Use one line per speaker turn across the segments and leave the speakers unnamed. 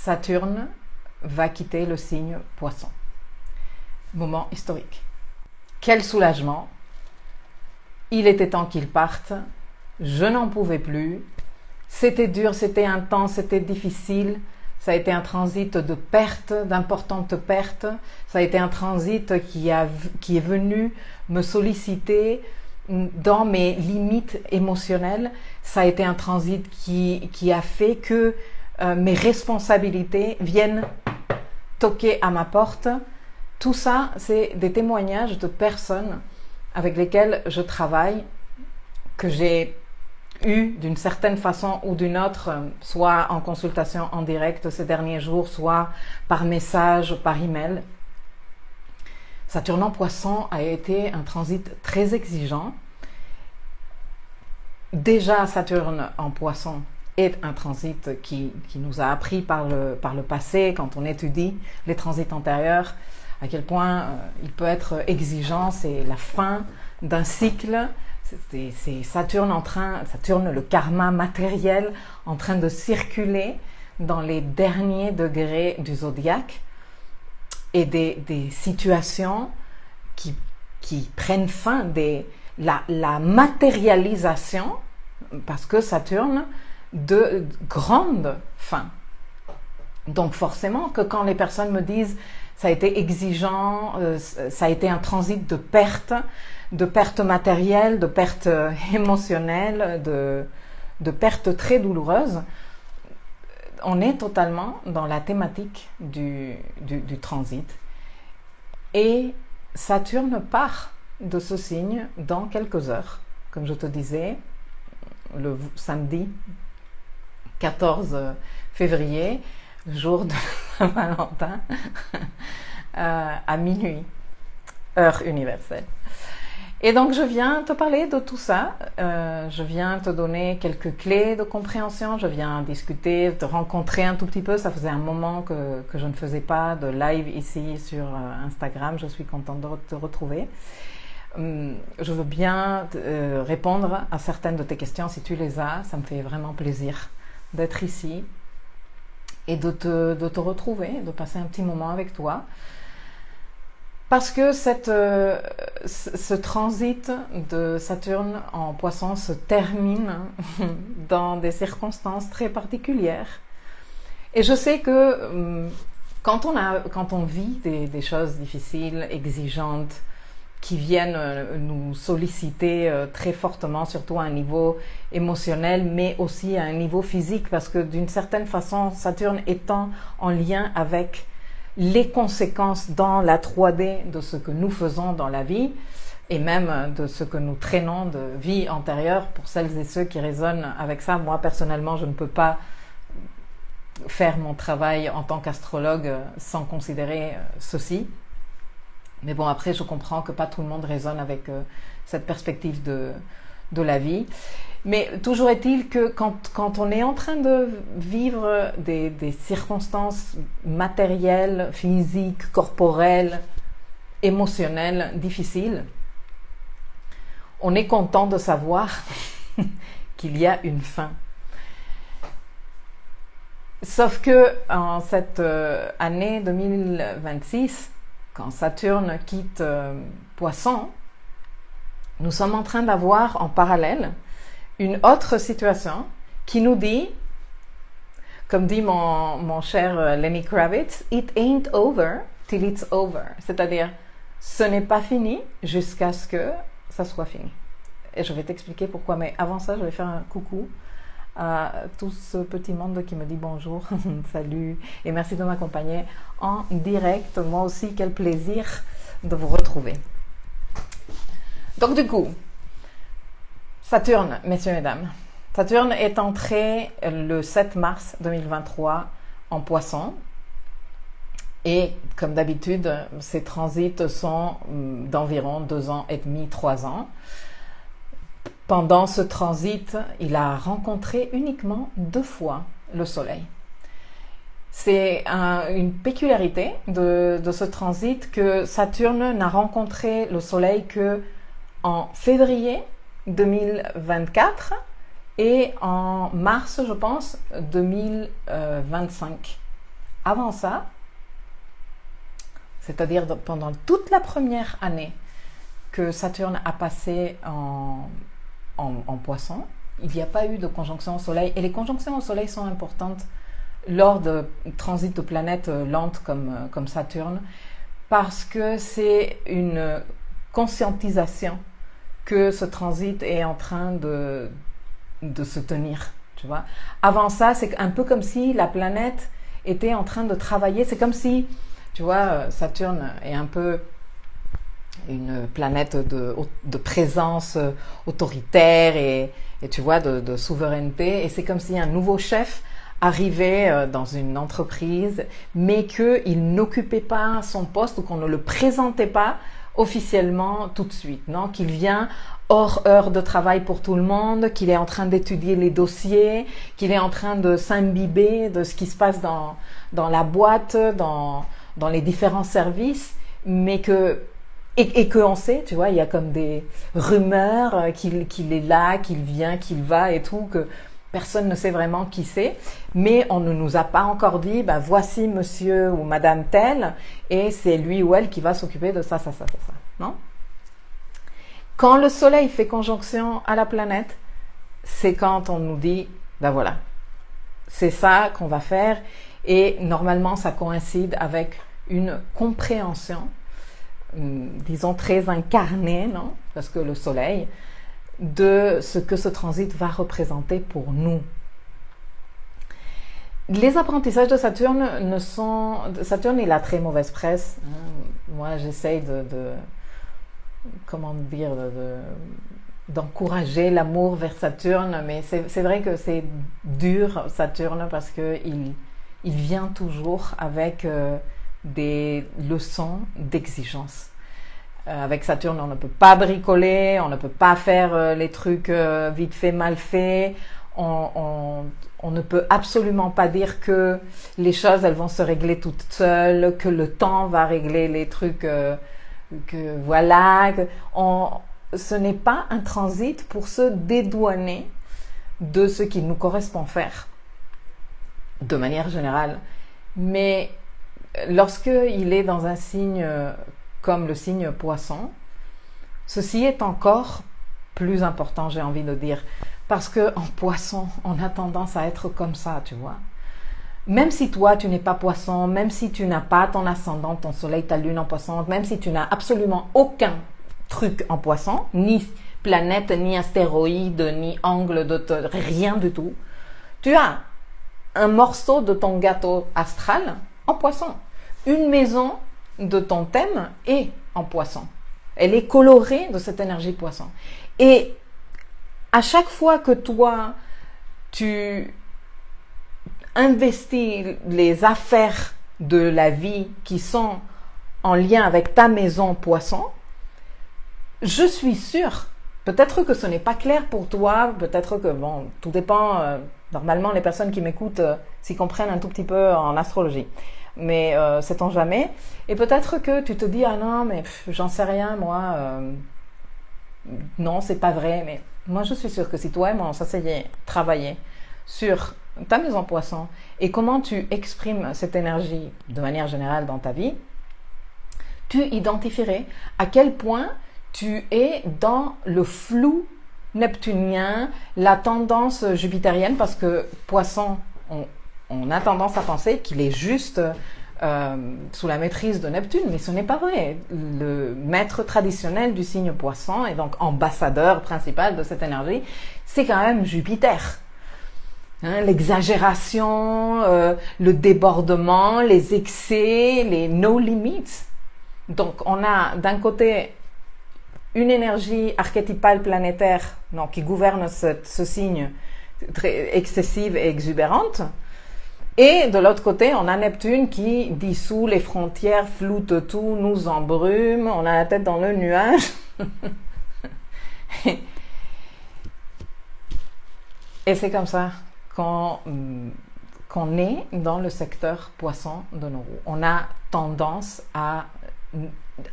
Saturne va quitter le signe Poisson. Moment historique. Quel soulagement! Il était temps qu'il parte. Je n'en pouvais plus. C'était dur, c'était intense, c'était difficile. Ça a été un transit de pertes, d'importantes pertes. Ça a été un transit qui est venu me solliciter dans mes limites émotionnelles. Ça a été un transit qui a fait que mes responsabilités viennent toquer à ma porte. Tout ça, c'est des témoignages de personnes avec lesquelles je travaille, que j'ai eu d'une certaine façon ou d'une autre, soit en consultation en direct ces derniers jours, soit par message, par email. Saturne en Poisson a été un transit très exigeant. Déjà, Saturne en Poisson est un transit qui nous a appris par le passé, quand on étudie les transits antérieurs, à quel point il peut être exigeant. C'est la fin d'un cycle. C'est Saturne, le karma matériel, en train de circuler dans les derniers degrés du zodiaque, et des situations qui prennent fin, la matérialisation, parce que Saturne, de grandes fins. Donc forcément que quand les personnes me disent ça a été exigeant, ça a été un transit de pertes matérielles, de pertes émotionnelles, de pertes très douloureuses, on est totalement dans la thématique du transit. Et Saturne part de ce signe dans quelques heures. Comme je te disais, le samedi 14 février, jour de Saint-Valentin, à minuit, heure universelle. Et donc je viens te parler de tout ça, je viens te donner quelques clés de compréhension, je viens discuter, te rencontrer un tout petit peu. Ça faisait un moment que je ne faisais pas de live ici sur Instagram, je suis contente de te retrouver. Je veux bien répondre à certaines de tes questions si tu les as, ça me fait vraiment plaisir d'être ici et de te retrouver, de passer un petit moment avec toi. Parce que ce transit de Saturne en Poisson se termine dans des circonstances très particulières. Et je sais que quand on vit des choses difficiles, exigeantes, qui viennent nous solliciter très fortement, surtout à un niveau émotionnel, mais aussi à un niveau physique, parce que d'une certaine façon, Saturne étant en lien avec les conséquences dans la 3D de ce que nous faisons dans la vie, et même de ce que nous traînons de vie antérieure, pour celles et ceux qui résonnent avec ça. Moi, personnellement, je ne peux pas faire mon travail en tant qu'astrologue sans considérer ceci. Mais bon, après, je comprends que pas tout le monde résonne avec cette perspective de la vie. Mais toujours est-il que quand on est en train de vivre des circonstances matérielles, physiques, corporelles, émotionnelles, difficiles, on est content de savoir qu'il y a une fin. Sauf que en cette année 2026, quand Saturne quitte Poisson, nous sommes en train d'avoir en parallèle une autre situation qui nous dit, comme dit mon cher Lenny Kravitz, « It ain't over till it's over ». C'est-à-dire, ce n'est pas fini jusqu'à ce que ça soit fini. Et je vais t'expliquer pourquoi, mais avant ça, je vais faire un coucou à tout ce petit monde qui me dit bonjour, salut, et merci de m'accompagner en direct. Moi aussi, quel plaisir de vous retrouver. Donc du coup, Saturne, messieurs, mesdames. Saturne est entré le 7 mars 2023 en Poisson. Et comme d'habitude, ces transits sont d'environ 2 ans et demi, 3 ans. Pendant ce transit, il a rencontré uniquement 2 fois le Soleil. C'est une peculiarité de ce transit que Saturne n'a rencontré le Soleil que en février 2024 et en mars, je pense, 2025. avant ça, c'est-à-dire pendant toute la première année que Saturne a passé en Poisson, il n'y a pas eu de conjonction au Soleil. Et les conjonctions au Soleil sont importantes lors de transits de planètes lentes comme Saturne, parce que c'est une conscientisation que ce transit est en train de se tenir, tu vois. Avant ça, c'est un peu comme si la planète était en train de travailler. C'est comme si, tu vois, Saturne est un peu une planète de présence autoritaire et tu vois, de souveraineté. Et c'est comme si un nouveau chef arrivait dans une entreprise, mais qu'il n'occupait pas son poste ou qu'on ne le présentait pas officiellement tout de suite, non? Qu'il vient hors heure de travail pour tout le monde, qu'il est en train d'étudier les dossiers, qu'il est en train de s'imbiber de ce qui se passe dans la boîte, dans les différents services, mais et qu'on sait, tu vois, il y a comme des rumeurs qu'il est là, qu'il vient, qu'il va et tout, que personne ne sait vraiment qui c'est, mais on ne nous a pas encore dit, ben voici monsieur ou madame tel, et c'est lui ou elle qui va s'occuper de ça, non? Quand le soleil fait conjonction à la planète, c'est quand on nous dit, ben voilà, c'est ça qu'on va faire, et normalement ça coïncide avec une compréhension, disons très incarnée, non? Parce que le soleil, de ce que ce transit va représenter pour nous. Les apprentissages de Saturne Saturne, il a très mauvaise presse. Moi, j'essaye d'encourager l'amour vers Saturne, mais c'est vrai que c'est dur, Saturne, parce que il vient toujours avec des leçons d'exigence. Avec Saturne, on ne peut pas bricoler, on ne peut pas faire les trucs vite fait, mal fait. On ne peut absolument pas dire que les choses, elles vont se régler toutes seules, que le temps va régler les trucs, ce n'est pas un transit pour se dédouaner de ce qu'il nous correspond faire, de manière générale. Mais lorsqu'il est dans un signe comme le signe Poisson, ceci est encore plus important, j'ai envie de dire, parce que en Poisson, on a tendance à être comme ça, tu vois. Même si toi, tu n'es pas Poisson, même si tu n'as pas ton ascendant, ton soleil, ta lune en Poisson, même si tu n'as absolument aucun truc en Poisson, ni planète, ni astéroïde, ni angle rien du tout, tu as un morceau de ton gâteau astral en Poisson. Une maison de ton thème est en Poisson. Elle est colorée de cette énergie Poisson. Et à chaque fois que toi, tu investis les affaires de la vie qui sont en lien avec ta maison Poisson, je suis sûre, peut-être que ce n'est pas clair pour toi, peut-être que, bon, tout dépend, normalement les personnes qui m'écoutent s'y comprennent un tout petit peu en astrologie. Mais sait-on jamais. Et peut-être que tu te dis, ah non, mais j'en sais rien, moi, non, c'est pas vrai. Mais moi, je suis sûre que si toi et moi, on s'asseyait, travailler sur ta maison Poisson et comment tu exprimes cette énergie de manière générale dans ta vie, tu identifierais à quel point tu es dans le flou neptunien, la tendance jupitérienne, parce que Poisson, on a tendance à penser qu'il est juste sous la maîtrise de Neptune, mais ce n'est pas vrai. Le maître traditionnel du signe Poisson, et donc ambassadeur principal de cette énergie, c'est quand même Jupiter. Hein, l'exagération, le débordement, les excès, les no limits. Donc on a d'un côté une énergie archétypale planétaire qui gouverne ce signe très excessive et exubérante. Et de l'autre côté, on a Neptune qui dissout les frontières, floute tout, nous embrume, on a la tête dans le nuage. Et c'est comme ça qu'on est dans le secteur Poisson de nos roues. On a tendance à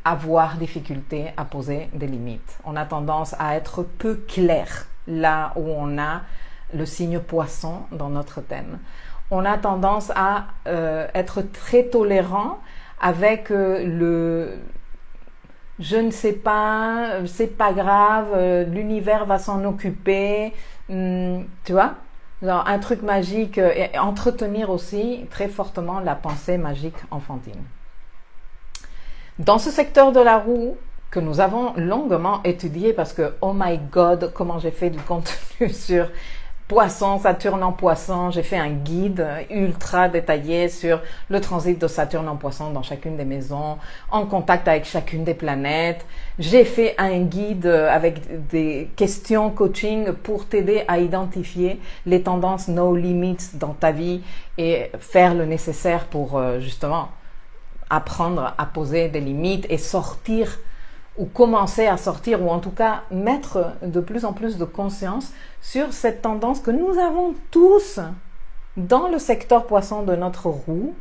avoir difficulté à poser des limites. On a tendance à être peu clair là où on a le signe Poisson dans notre thème. on a tendance à être très tolérant avec le je ne sais pas, c'est pas grave, l'univers va s'en occuper, tu vois? Genre, un truc magique et entretenir aussi très fortement la pensée magique enfantine. Dans ce secteur de la roue que nous avons longuement étudié parce que, oh my god, comment j'ai fait du contenu sur Poisson, Saturne en Poisson, j'ai fait un guide ultra détaillé sur le transit de Saturne en Poisson dans chacune des maisons, en contact avec chacune des planètes. J'ai fait un guide avec des questions coaching pour t'aider à identifier les tendances no limits dans ta vie et faire le nécessaire pour justement apprendre à poser des limites et sortir ou commencer à sortir, ou en tout cas mettre de plus en plus de conscience sur cette tendance que nous avons tous dans le secteur poisson de notre roue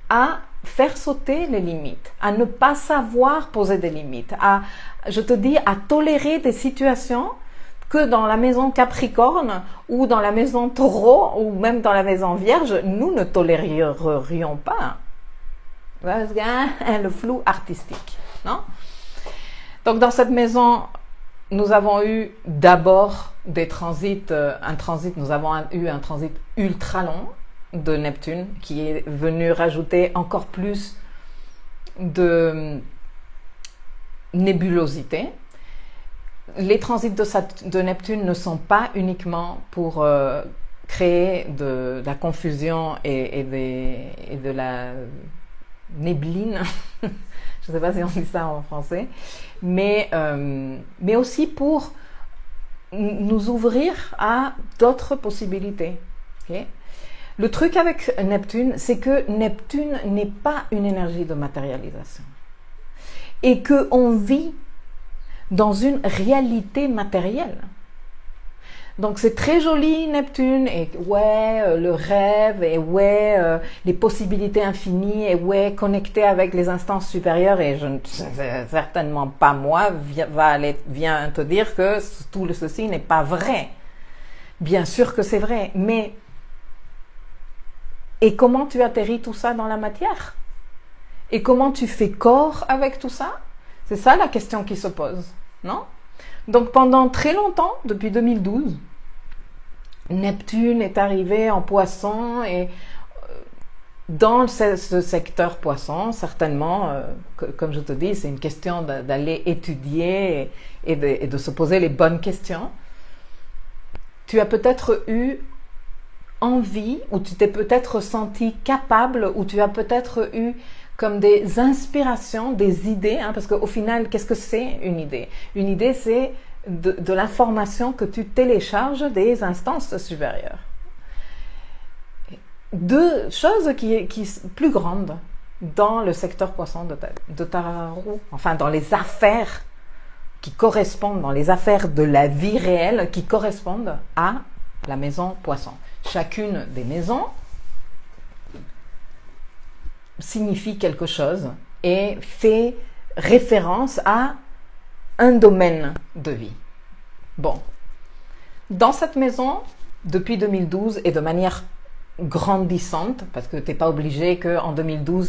à faire sauter les limites, à ne pas savoir poser des limites, je te dis, à tolérer des situations que dans la maison Capricorne ou dans la maison Taureau ou même dans la maison Vierge, nous ne tolérerions pas. Parce que le flou artistique, non? Donc dans cette maison, nous avons eu d'abord des transits, nous avons eu un transit ultra long de Neptune qui est venu rajouter encore plus de nébulosité. Les transits de Neptune ne sont pas uniquement pour créer de la confusion et de la néblina, je ne sais pas si on dit ça en français, mais aussi pour nous ouvrir à d'autres possibilités. Okay? Le truc avec Neptune, c'est que Neptune n'est pas une énergie de matérialisation et qu'on vit dans une réalité matérielle. Donc c'est très joli Neptune et ouais le rêve et ouais les possibilités infinies et ouais connecté avec les instances supérieures et certainement pas moi vient te dire que tout ceci n'est pas vrai. Bien sûr que c'est vrai, mais et comment tu atterris tout ça dans la matière? Et comment tu fais corps avec tout ça? C'est ça la question qui se pose, non? Donc pendant très longtemps, depuis 2012, Neptune est arrivé en Poisson et dans ce secteur Poisson, certainement, comme je te dis, c'est une question d'aller étudier et de se poser les bonnes questions. Tu as peut-être eu envie, ou tu t'es peut-être senti capable, ou tu as peut-être eu comme des inspirations, des idées, hein, parce qu'au final, qu'est-ce que c'est une idée? Une idée, c'est de l'information que tu télécharges des instances supérieures. Deux choses qui sont plus grandes dans le secteur poisson de ta roue, enfin dans les affaires qui correspondent, dans les affaires de la vie réelle qui correspondent à la maison poisson. Chacune des maisons signifie quelque chose et fait référence à un domaine de vie. Bon, dans cette maison, depuis 2012 et de manière grandissante, parce que tu n'es pas obligé qu'en 2012,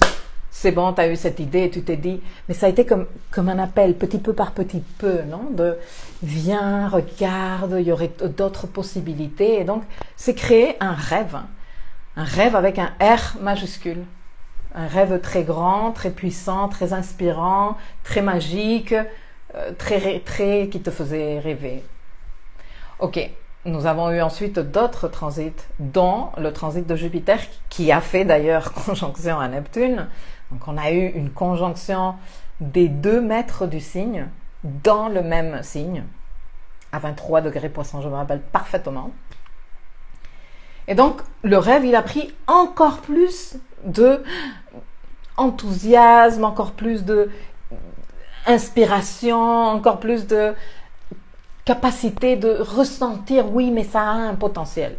c'est bon, tu as eu cette idée et tu t'es dit, mais ça a été comme un appel, petit peu par petit peu, non? De viens, regarde, il y aurait d'autres possibilités. Et donc, c'est créer un rêve avec un R majuscule. Un rêve très grand, très puissant, très inspirant, très magique, très qui te faisait rêver. Ok, nous avons eu ensuite d'autres transits, dont le transit de Jupiter, qui a fait d'ailleurs conjonction à Neptune. Donc on a eu une conjonction des 2 maîtres du signe, dans le même signe, à 23 degrés Poisson, je me rappelle parfaitement. Et donc, le rêve, il a pris encore plus de enthousiasme, encore plus de inspiration, encore plus de capacité de ressentir, oui, mais ça a un potentiel.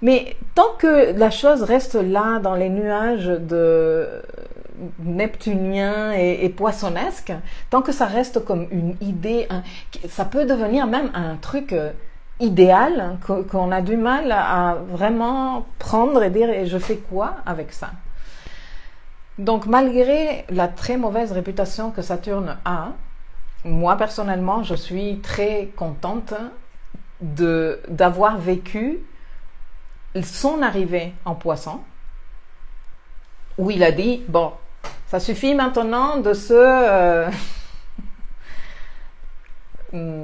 Mais tant que la chose reste là, dans les nuages de neptunien et poissonnesque, tant que ça reste comme une idée, ça peut devenir même un truc idéal qu'on a du mal à vraiment prendre et dire, et je fais quoi avec ça? Donc malgré la très mauvaise réputation que Saturne a, moi personnellement, je suis très contente d'avoir vécu son arrivée en Poisson, où il a dit, bon, ça suffit maintenant de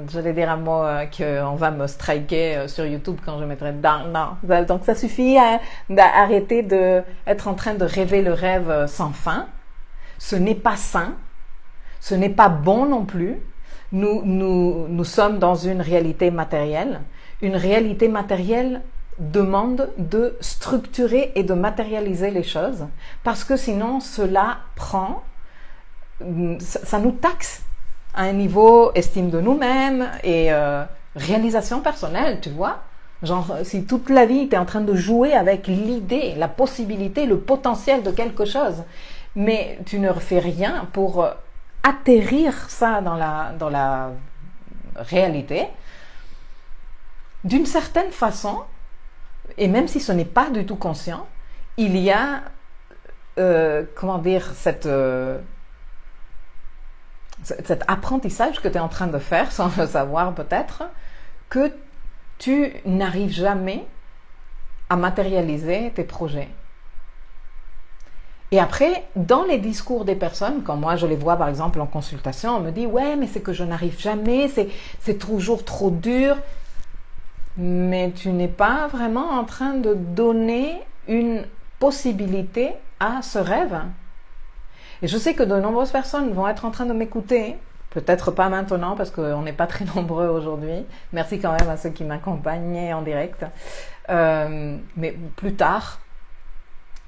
j'allais dire un mot qu'on va me striker sur YouTube quand je mettrai non. Donc ça suffit d'arrêter d'être en train de rêver le rêve sans fin. Ce n'est pas sain, ce n'est pas bon non plus. Nous sommes dans une réalité matérielle. Une réalité matérielle demande de structurer et de matérialiser les choses, parce que sinon cela ça nous taxe à un niveau estime de nous-mêmes et réalisation personnelle, tu vois. Genre, si toute la vie, tu es en train de jouer avec l'idée, la possibilité, le potentiel de quelque chose, mais tu ne fais rien pour atterrir ça dans la réalité, d'une certaine façon, et même si ce n'est pas du tout conscient, il y a, cet apprentissage que tu es en train de faire, sans le savoir peut-être, que tu n'arrives jamais à matérialiser tes projets. Et après, dans les discours des personnes, quand moi je les vois par exemple en consultation, on me dit « Ouais, mais c'est que je n'arrive jamais, c'est toujours trop dur. » Mais tu n'es pas vraiment en train de donner une possibilité à ce rêve. Et je sais que de nombreuses personnes vont être en train de m'écouter, peut-être pas maintenant parce qu'on n'est pas très nombreux aujourd'hui. Merci quand même à ceux qui m'accompagnaient en direct. Mais plus tard,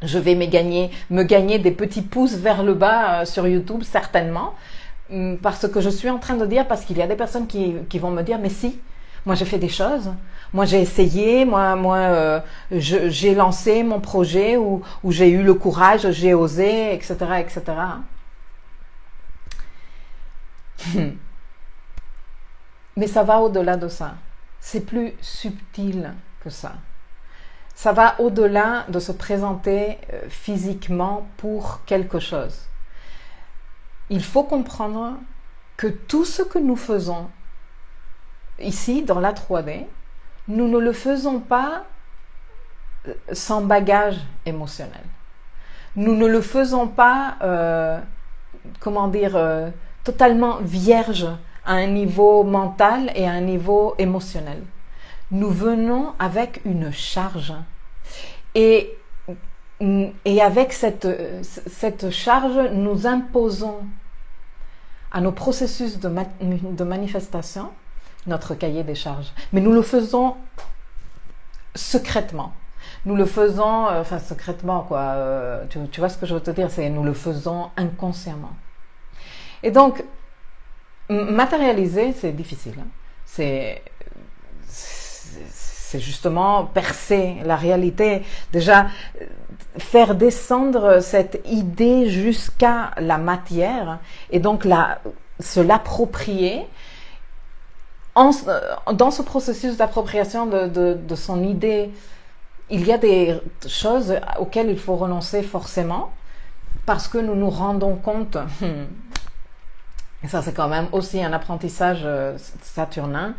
je vais me gagner des petits pouces vers le bas sur YouTube, certainement, parce que je suis en train de dire, parce qu'il y a des personnes qui vont me dire, mais si, moi j'ai fait des choses, moi j'ai essayé, j'ai lancé mon projet où j'ai eu le courage, j'ai osé, etc., etc. Mais ça va au-delà de ça. C'est plus subtil que ça. Ça va au-delà de se présenter physiquement pour quelque chose. Il faut comprendre que tout ce que nous faisons ici, dans la 3D, nous ne le faisons pas sans bagage émotionnel. Nous ne le faisons pas, totalement vierge à un niveau mental et à un niveau émotionnel. Nous venons avec une charge. Et avec cette charge, nous imposons à nos processus de manifestation notre cahier des charges. Mais nous le faisons secrètement. Nous le faisons, secrètement, quoi. Tu vois ce que je veux te dire, c'est nous le faisons inconsciemment. Et donc, matérialiser, c'est difficile. Hein. C'est justement percer la réalité. Déjà, faire descendre cette idée jusqu'à la matière et donc se l'approprier. Dans ce processus d'appropriation de son idée, il y a des choses auxquelles il faut renoncer forcément parce que nous nous rendons compte, et ça c'est quand même aussi un apprentissage saturnin,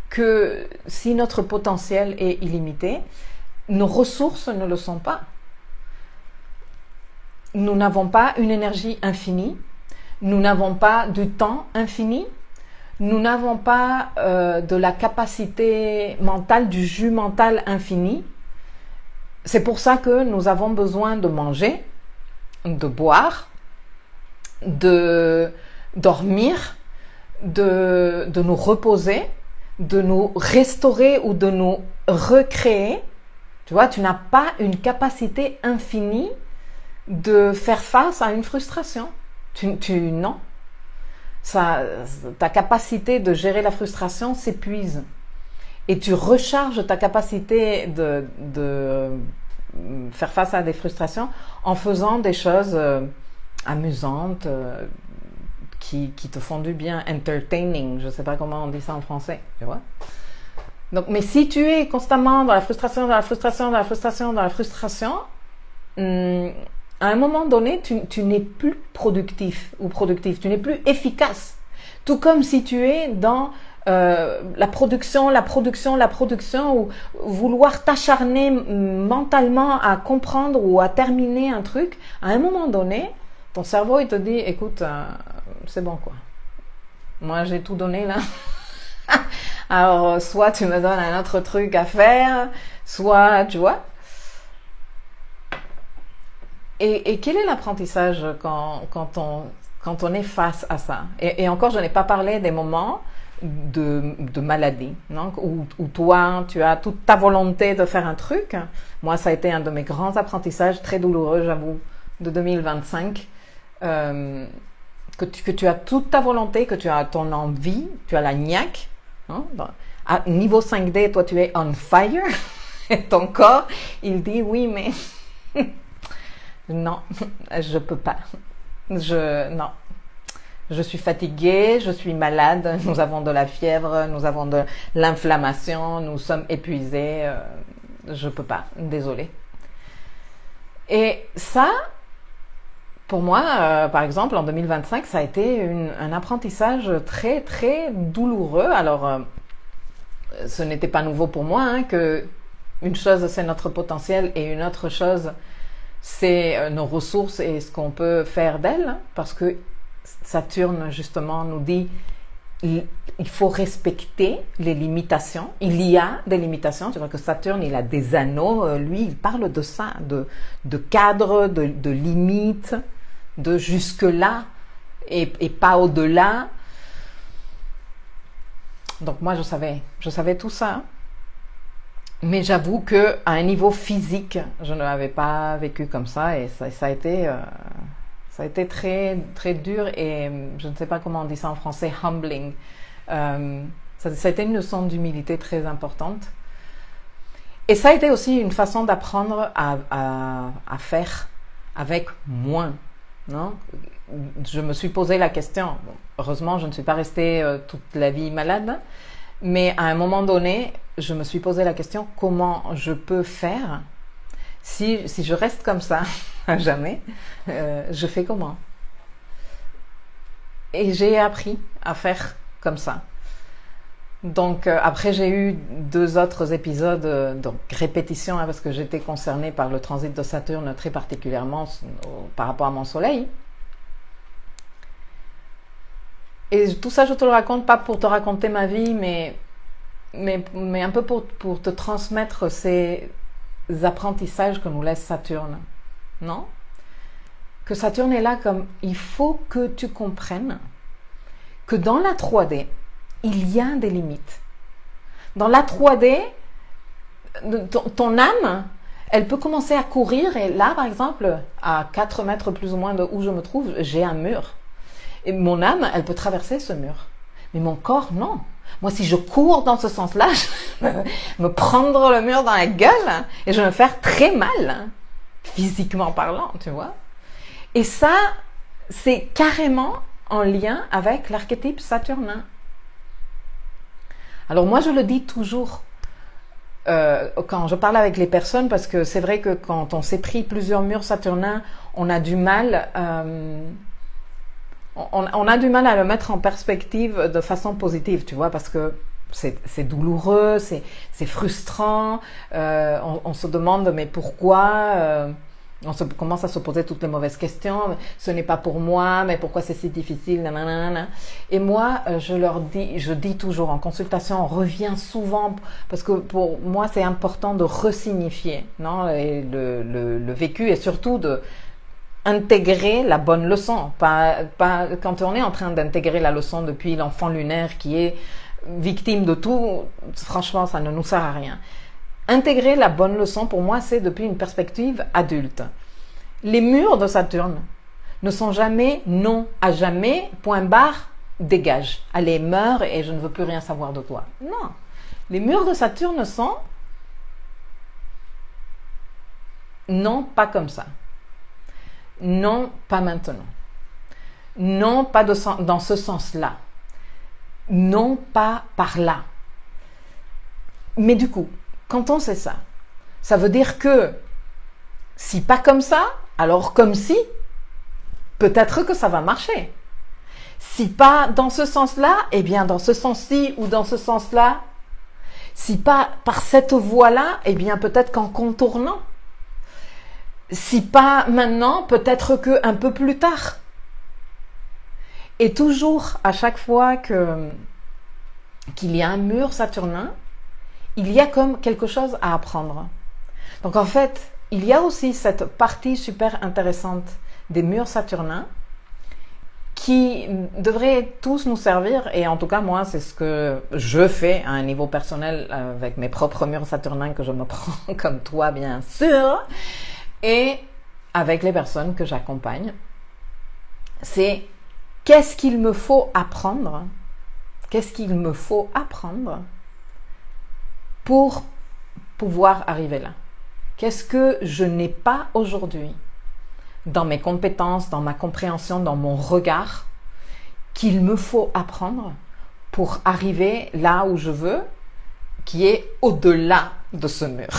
que si notre potentiel est illimité, nos ressources ne le sont pas. Nous n'avons pas une énergie infinie, nous n'avons pas du temps infini, nous n'avons pas de la capacité mentale, du jus mental infini. C'est pour ça que nous avons besoin de manger, de boire, de dormir, de nous reposer, de nous restaurer ou de nous recréer. Tu vois, tu n'as pas une capacité infinie de faire face à une frustration. Non. Ta capacité de gérer la frustration s'épuise. Et tu recharges ta capacité de faire face à des frustrations en faisant des choses amusantes, qui te font du bien, entertaining, je ne sais pas comment on dit ça en français, tu vois. Donc, mais si tu es constamment dans la frustration, dans la frustration, dans la frustration, dans la frustration, à un moment donné, tu n'es plus productif ou productif, tu n'es plus efficace. Tout comme si tu es dans la production, ou vouloir t'acharner mentalement à comprendre ou à terminer un truc, à un moment donné, ton cerveau il te dit, écoute, c'est bon quoi. Moi j'ai tout donné là. Alors soit tu me donnes un autre truc à faire, soit tu vois. Et quel est l'apprentissage quand on est face à ça? Et encore, je n'ai pas parlé des moments de maladie, non? Où toi, tu as toute ta volonté de faire un truc. Moi, ça a été un de mes grands apprentissages, très douloureux, j'avoue, de 2025. Que tu as toute ta volonté, que tu as ton envie, tu as la niaque. Hein? À niveau 5D, toi, tu es on fire. Et ton corps, il dit oui, mais... non, je peux pas. Non. Je suis fatiguée, je suis malade, nous avons de la fièvre, nous avons de l'inflammation, nous sommes épuisés, je peux pas, désolée. Et ça, pour moi, par exemple, en 2025, ça a été un apprentissage très, très douloureux. Alors, ce n'était pas nouveau pour moi, hein, que une chose, c'est notre potentiel et une autre chose, c'est nos ressources et ce qu'on peut faire d'elles, hein, parce que Saturne, justement, nous dit il faut respecter les limitations. Il y a des limitations. Tu vois que Saturne, il a des anneaux. Lui, il parle de ça, de cadre, de limites, de jusque-là et pas au-delà. Donc moi, je savais tout ça. Mais j'avoue qu'à un niveau physique, je ne l'avais pas vécu comme ça et ça a été très, très dur et je ne sais pas comment on dit ça en français, humbling. Ça a été une leçon d'humilité très importante. Et ça a été aussi une façon d'apprendre à faire avec moins. Non? Je me suis posé la question. Bon, heureusement, je ne suis pas restée toute la vie malade. Mais à un moment donné, je me suis posé la question, comment je peux faire si je reste comme ça à jamais, je fais comment? Et j'ai appris à faire comme ça. Donc après j'ai eu 2 autres épisodes, donc répétition, hein, parce que j'étais concernée par le transit de Saturne très particulièrement par rapport à mon soleil. Et tout ça je te le raconte pas pour te raconter ma vie, mais un peu pour te transmettre ces apprentissages que nous laisse Saturne. Non? Que Saturne est là comme il faut que tu comprennes que dans la 3D, il y a des limites. Dans la 3D, ton âme, elle peut commencer à courir et là, par exemple, à 4 mètres plus ou moins de où je me trouve, j'ai un mur. Et mon âme, elle peut traverser ce mur. Mais mon corps, non. Moi, si je cours dans ce sens-là, je vais me prendre le mur dans la gueule et je vais me faire très mal, physiquement parlant, tu vois. Et ça, c'est carrément en lien avec l'archétype saturnin. Alors moi, je le dis toujours quand je parle avec les personnes, parce que c'est vrai que quand on s'est pris plusieurs murs saturnins, on a du mal... on a du mal à le mettre en perspective de façon positive, tu vois, parce que c'est douloureux, c'est frustrant, on se demande mais pourquoi, on commence à se poser toutes les mauvaises questions, ce n'est pas pour moi, mais pourquoi c'est si difficile, nanana. Et moi, je dis toujours en consultation, on revient souvent, parce que pour moi c'est important de resignifier, non, et le vécu et surtout de intégrer la bonne leçon, pas quand on est en train d'intégrer la leçon depuis l'enfant lunaire qui est victime de tout, franchement ça ne nous sert à rien. Intégrer la bonne leçon pour moi c'est depuis une perspective adulte. Les murs de Saturne ne sont jamais non à jamais, point barre, dégage. Allez, meurs et je ne veux plus rien savoir de toi. Non, les murs de Saturne sont non pas comme ça. Non, pas maintenant. Non, pas dans ce sens-là. Non, pas par là. Mais du coup, quand on sait ça, ça veut dire que si pas comme ça, alors comme si, peut-être que ça va marcher. Si pas dans ce sens-là, eh bien dans ce sens-ci ou dans ce sens-là. Si pas par cette voie-là, eh bien peut-être qu'en contournant. Si pas maintenant, peut-être qu'un peu plus tard. Et toujours, à chaque fois qu'il y a un mur saturnin, il y a comme quelque chose à apprendre. Donc en fait, il y a aussi cette partie super intéressante des murs saturnins qui devraient tous nous servir, et en tout cas moi c'est ce que je fais à un niveau personnel avec mes propres murs saturnins que je me prends comme toi bien sûr, et avec les personnes que j'accompagne. C'est qu'est-ce qu'il me faut apprendre, pour pouvoir arriver là. Qu'est-ce que je n'ai pas aujourd'hui dans mes compétences, dans ma compréhension, dans mon regard, qu'il me faut apprendre pour arriver là où je veux, qui est au-delà de ce mur.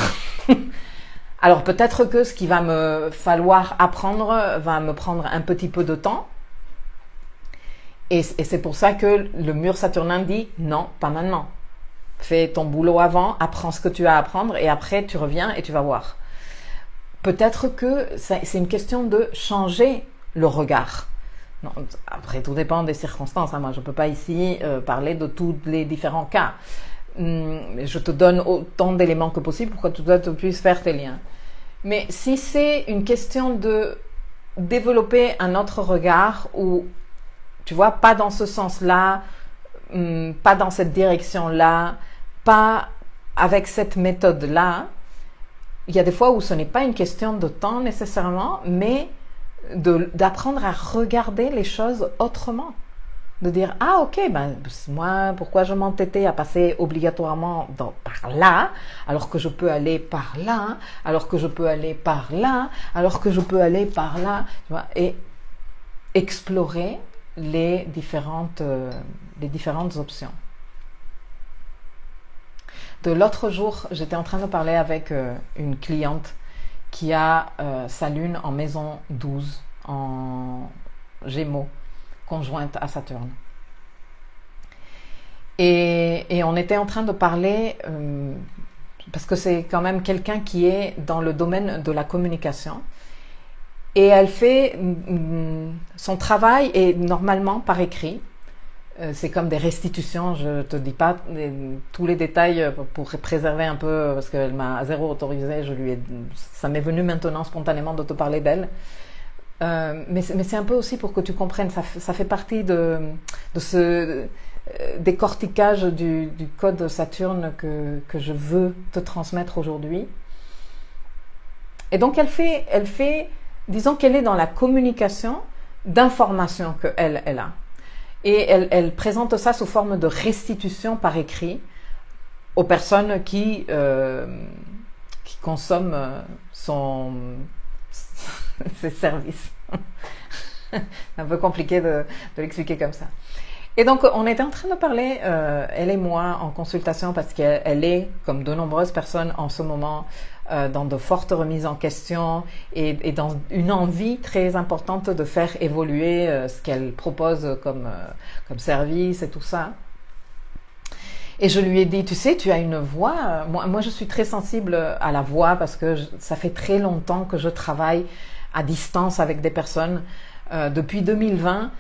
Alors peut-être que ce qu'il va me falloir apprendre va me prendre un petit peu de temps. Et c'est pour ça que le mur saturnin dit non, pas maintenant. Fais ton boulot avant, apprends ce que tu as à apprendre et après tu reviens et tu vas voir. Peut-être que c'est une question de changer le regard. Non, après, tout dépend des circonstances. Moi, je ne peux pas ici parler de tous les différents cas. Je te donne autant d'éléments que possible pour que toi, tu puisses faire tes liens. Mais si c'est une question de développer un autre regard ou, tu vois, pas dans ce sens-là, pas dans cette direction-là, pas avec cette méthode-là, il y a des fois où ce n'est pas une question de temps nécessairement, mais d'apprendre à regarder les choses autrement. De dire, ah ok, ben moi, pourquoi je m'entêtais à passer obligatoirement par là, alors que je peux aller par là, alors que je peux aller par là, alors que je peux aller par là, tu vois, et explorer les différentes options. De l'autre jour, j'étais en train de parler avec une cliente qui a sa lune en maison 12, en Gémeaux, conjointe à Saturne. Et on était en train de parler, parce que c'est quand même quelqu'un qui est dans le domaine de la communication, et elle fait son travail est normalement par écrit. C'est comme des restitutions, je te dis pas tous les détails pour préserver un peu, parce qu'elle m'a zéro autorisé, ça m'est venu maintenant spontanément de te parler d'elle. Mais c'est un peu aussi pour que tu comprennes, ça fait partie de ce décortiquage du code Saturne que je veux te transmettre aujourd'hui. Et donc elle fait, disons qu'elle est dans la communication d'informations qu'elle a. Et elle présente ça sous forme de restitution par écrit aux personnes qui consomment ses services. C'est un peu compliqué de l'expliquer comme ça. Et donc, on était en train de parler, elle et moi, en consultation, parce qu'elle est, comme de nombreuses personnes en ce moment, dans de fortes remises en question et dans une envie très importante de faire évoluer ce qu'elle propose comme service et tout ça. Et je lui ai dit, tu sais, tu as une voix. Moi, je suis très sensible à la voix parce que ça fait très longtemps que je travaille à distance avec des personnes. Depuis 2020,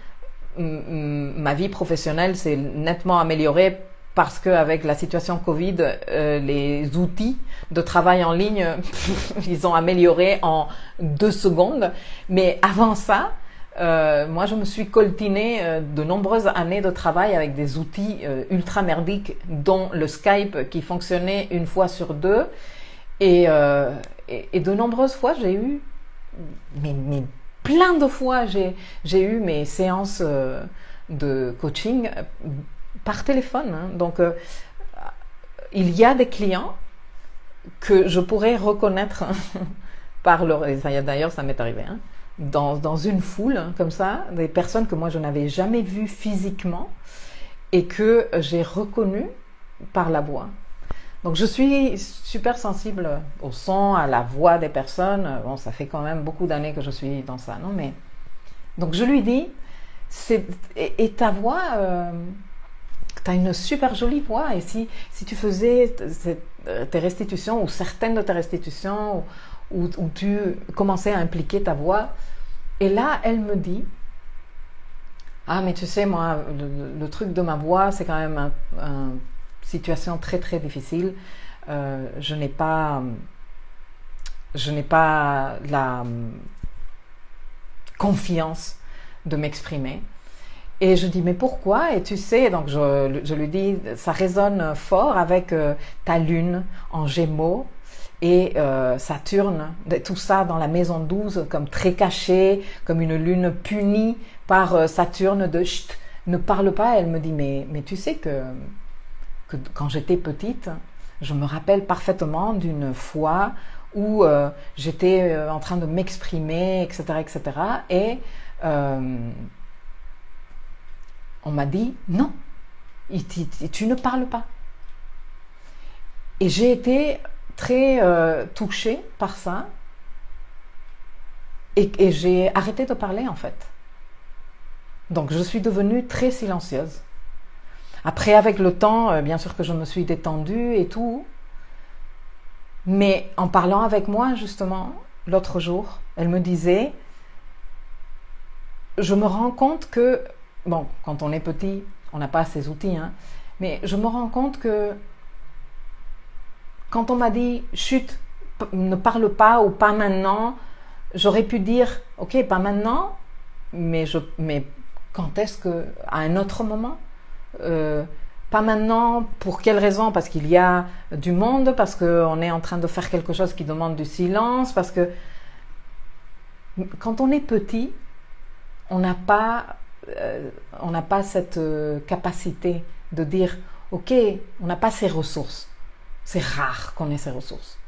ma vie professionnelle s'est nettement améliorée parce qu'avec la situation Covid, les outils de travail en ligne, ils ont amélioré en 2 secondes. Mais avant ça, moi, je me suis coltinée de nombreuses années de travail avec des outils ultra merdiques, dont le Skype qui fonctionnait 1 fois sur 2. Et de nombreuses fois, j'ai eu, mais plein de fois, j'ai eu mes séances de coaching par téléphone. Donc, il y a des clients que je pourrais reconnaître par leur... D'ailleurs, ça m'est arrivé, dans une foule, comme ça, des personnes que moi, je n'avais jamais vues physiquement et que j'ai reconnues par la voix. Donc je suis super sensible au son, à la voix des personnes. Bon, ça fait quand même beaucoup d'années que je suis dans ça, non? Mais donc je lui dis, et ta voix, tu as une super jolie voix. Et si tu faisais tes restitutions ou certaines de tes restitutions où tu commençais à impliquer ta voix, et là elle me dit, ah mais tu sais moi le truc de ma voix c'est quand même une situation très très difficile. Je n'ai pas la confiance de m'exprimer. Et je dis mais pourquoi? Et tu sais, donc je lui dis ça résonne fort avec ta lune en Gémeaux et Saturne, tout ça dans la maison 12 comme très caché, comme une lune punie par Saturne de chut, ne parle pas. Elle me dit mais tu sais que quand j'étais petite, je me rappelle parfaitement d'une fois où j'étais en train de m'exprimer, etc., etc. Et on m'a dit non, tu ne parles pas. Et j'ai été très touchée par ça et j'ai arrêté de parler en fait. Donc je suis devenue très silencieuse. Après, avec le temps, bien sûr que je me suis détendue et tout. Mais en parlant avec moi, justement, l'autre jour, elle me disait, je me rends compte que, bon, quand on est petit, on n'a pas ces outils, hein, mais je me rends compte que quand on m'a dit, chut, ne parle pas ou pas maintenant, j'aurais pu dire, ok, pas maintenant, mais quand est-ce que, à un autre moment? Pas maintenant, pour quelle raison? Parce qu'il y a du monde, parce qu'on est en train de faire quelque chose qui demande du silence, parce que quand on est petit, on n'a pas cette capacité de dire ok, on n'a pas ces ressources. C'est rare qu'on ait ces ressources.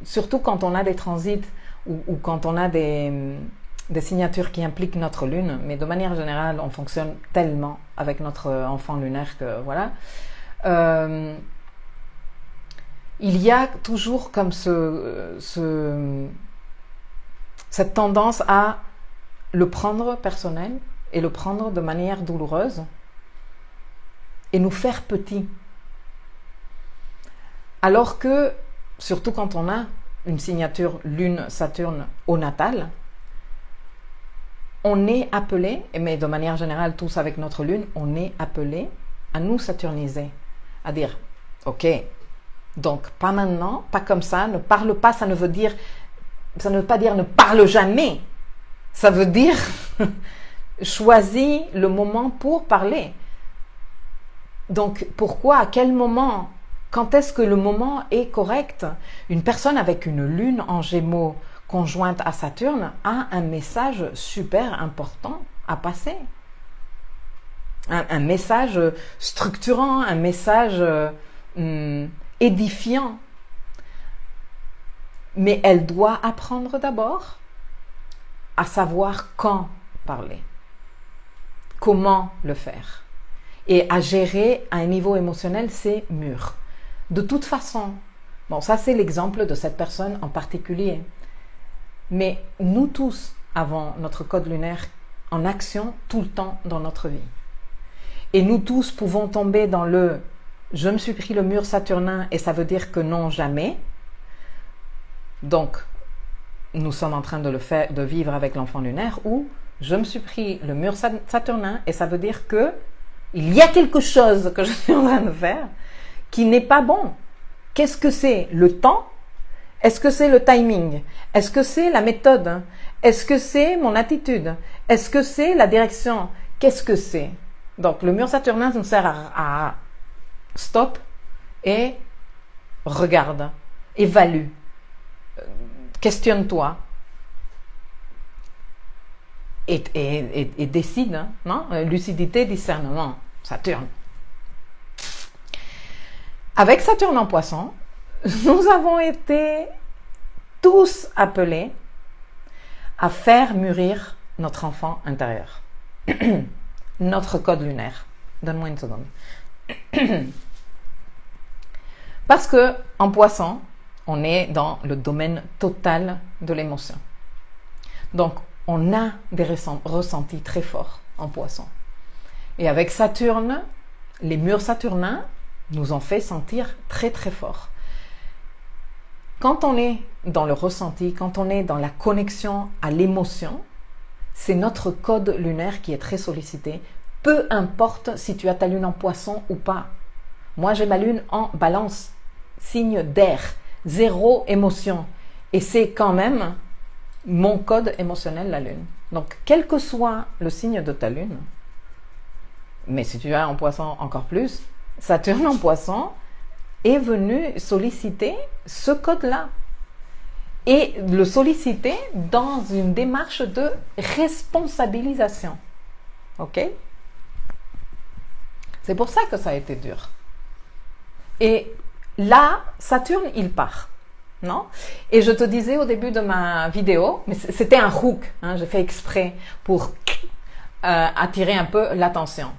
Surtout quand on a des transits ou quand on a des signatures qui impliquent notre lune, mais de manière générale, on fonctionne tellement avec notre enfant lunaire que voilà. Il y a toujours comme cette tendance à le prendre personnel et le prendre de manière douloureuse et nous faire petits. Alors que, surtout quand on a une signature Lune-Saturne au natal, on est appelé, mais de manière générale tous avec notre lune, on est appelé à nous saturniser, à dire ok, donc pas maintenant, pas comme ça, ne parle pas, ça ne veut pas dire ne parle jamais, ça veut dire choisis le moment pour parler. Donc pourquoi, à quel moment, quand est-ce que le moment est correct? Une personne avec une lune en Gémeaux conjointe à Saturne a un message super important à passer. Un message structurant, un message édifiant. Mais elle doit apprendre d'abord à savoir quand parler, comment le faire et à gérer à un niveau émotionnel ses murs. De toute façon, bon, ça c'est l'exemple de cette personne en particulier. Mais nous tous avons notre code lunaire en action tout le temps dans notre vie. Et nous tous pouvons tomber dans le « je me suis pris le mur saturnin et ça veut dire que non, jamais ». Donc, nous sommes en train de vivre avec l'enfant lunaire ou « je me suis pris le mur saturnin et ça veut dire que il y a quelque chose que je suis en train de faire qui n'est pas bon ». Qu'est-ce que c'est? Le temps? Est-ce que c'est le timing? Est-ce que c'est la méthode? Est-ce que c'est mon attitude? Est-ce que c'est la direction? Qu'est-ce que c'est? Donc, le mur saturnin nous sert à stop et regarde, évalue, questionne-toi et décide, hein, non? Lucidité, discernement, Saturne. Avec Saturne en Poisson, nous avons été tous appelés à faire mûrir notre enfant intérieur, notre code lunaire. Donne-moi une seconde. Parce que en Poisson, on est dans le domaine total de l'émotion. Donc, on a des ressentis très forts en Poisson. Et avec Saturne, les murs saturniens nous ont fait sentir très très fort. Quand on est dans le ressenti, quand on est dans la connexion à l'émotion, c'est notre code lunaire qui est très sollicité. Peu importe si tu as ta lune en Poisson ou pas. Moi, j'ai ma lune en Balance, signe d'air, zéro émotion. Et c'est quand même mon code émotionnel, la lune. Donc, quel que soit le signe de ta lune, mais si tu as en Poisson encore plus, Saturne en Poisson est venu solliciter ce code-là. Et le solliciter dans une démarche de responsabilisation. Ok? C'est pour ça que ça a été dur. Et là, Saturne, il part. Non? Et je te disais au début de ma vidéo, mais c'était un hook, hein, j'ai fait exprès pour attirer un peu l'attention.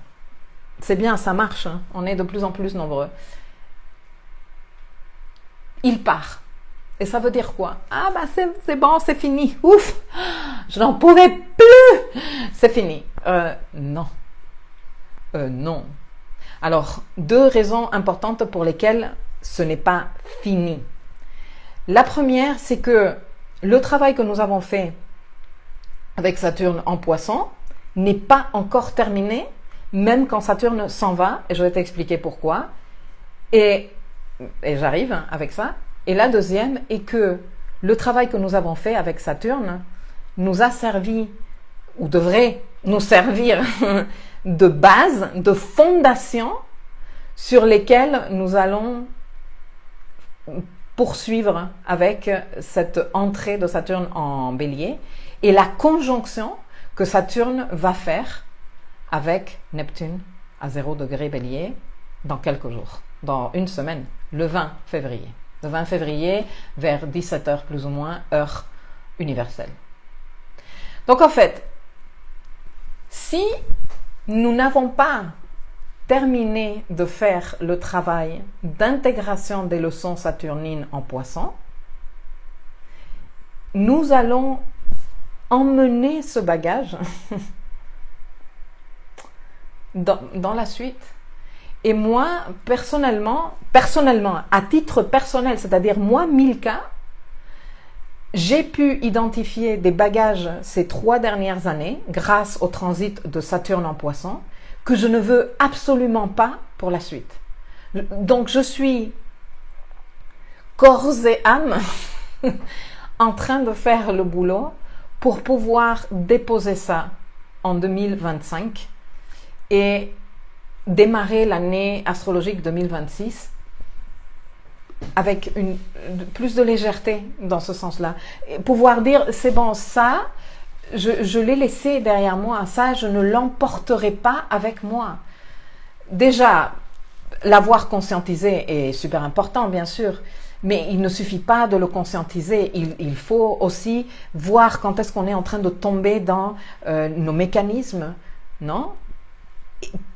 C'est bien, ça marche, hein, on est de plus en plus nombreux. Il part. Et ça veut dire quoi? Ah bah c'est bon, c'est fini. Ouf, je n'en pourrai plus. C'est fini. Non. Non. Alors, deux raisons importantes pour lesquelles ce n'est pas fini. La première, c'est que le travail que nous avons fait avec Saturne en Poisson n'est pas encore terminé, même quand Saturne s'en va, et je vais t'expliquer pourquoi. Et j'arrive avec ça. Et la deuxième est que le travail que nous avons fait avec Saturne nous a servi, ou devrait nous servir, de base, de fondation sur lesquelles nous allons poursuivre avec cette entrée de Saturne en Bélier et la conjonction que Saturne va faire avec Neptune à 0 degré Bélier dans quelques jours, dans une semaine, le 20 février. Le 20 février vers 17h plus ou moins, heure universelle. Donc en fait, si nous n'avons pas terminé de faire le travail d'intégration des leçons saturnines en Poisson, nous allons emmener ce bagage dans la suite. Et moi, personnellement, à titre personnel, c'est-à-dire moi, Milka, j'ai pu identifier des bagages ces 3 dernières années grâce au transit de Saturne en Poisson que je ne veux absolument pas pour la suite. Donc je suis corps et âme en train de faire le boulot pour pouvoir déposer ça en 2025 et démarrer l'année astrologique 2026 avec plus de légèreté dans ce sens-là. Et pouvoir dire, c'est bon, ça, je l'ai laissé derrière moi, ça, je ne l'emporterai pas avec moi. Déjà, l'avoir conscientisé est super important, bien sûr, mais il ne suffit pas de le conscientiser, il faut aussi voir quand est-ce qu'on est en train de tomber dans nos mécanismes, non?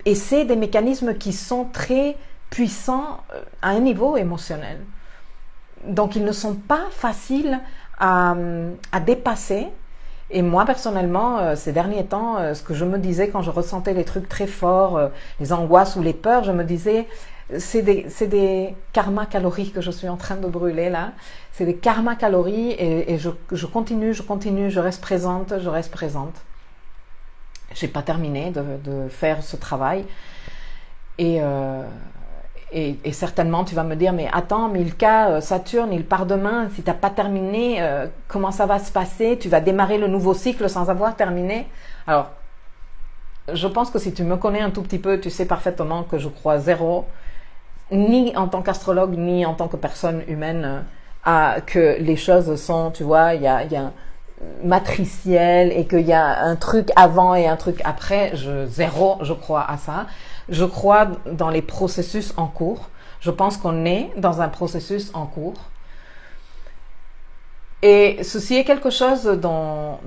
Et c'est des mécanismes qui sont très puissants à un niveau émotionnel. Donc, ils ne sont pas faciles à dépasser. Et moi, personnellement, ces derniers temps, ce que je me disais quand je ressentais les trucs très forts, les angoisses ou les peurs, je me disais, c'est des karma calories que je suis en train de brûler là. C'est des karma calories et je continue, je reste présente. J'ai pas terminé de faire ce travail. Et certainement, tu vas me dire, mais attends, Milka, Saturne, il part demain. Si tu n'as pas terminé, comment ça va se passer? Tu vas démarrer le nouveau cycle sans avoir terminé? Alors, je pense que si tu me connais un tout petit peu, tu sais parfaitement que je crois zéro, ni en tant qu'astrologue, ni en tant que personne humaine, que les choses sont, tu vois, il y a matriciel et qu'il y a un truc avant et un truc après. Je crois à ça. Je crois dans les processus en cours. Je pense qu'on est dans un processus en cours. Et ceci est quelque chose dont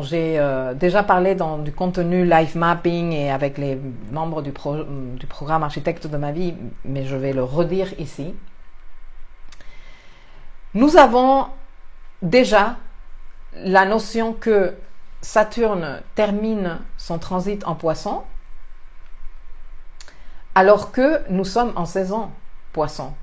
j'ai déjà parlé dans du contenu life mapping et avec les membres du programme Architecte de ma vie, mais je vais le redire ici. Nous avons déjà la notion que Saturne termine son transit en Poisson, alors que nous sommes en saison Poisson.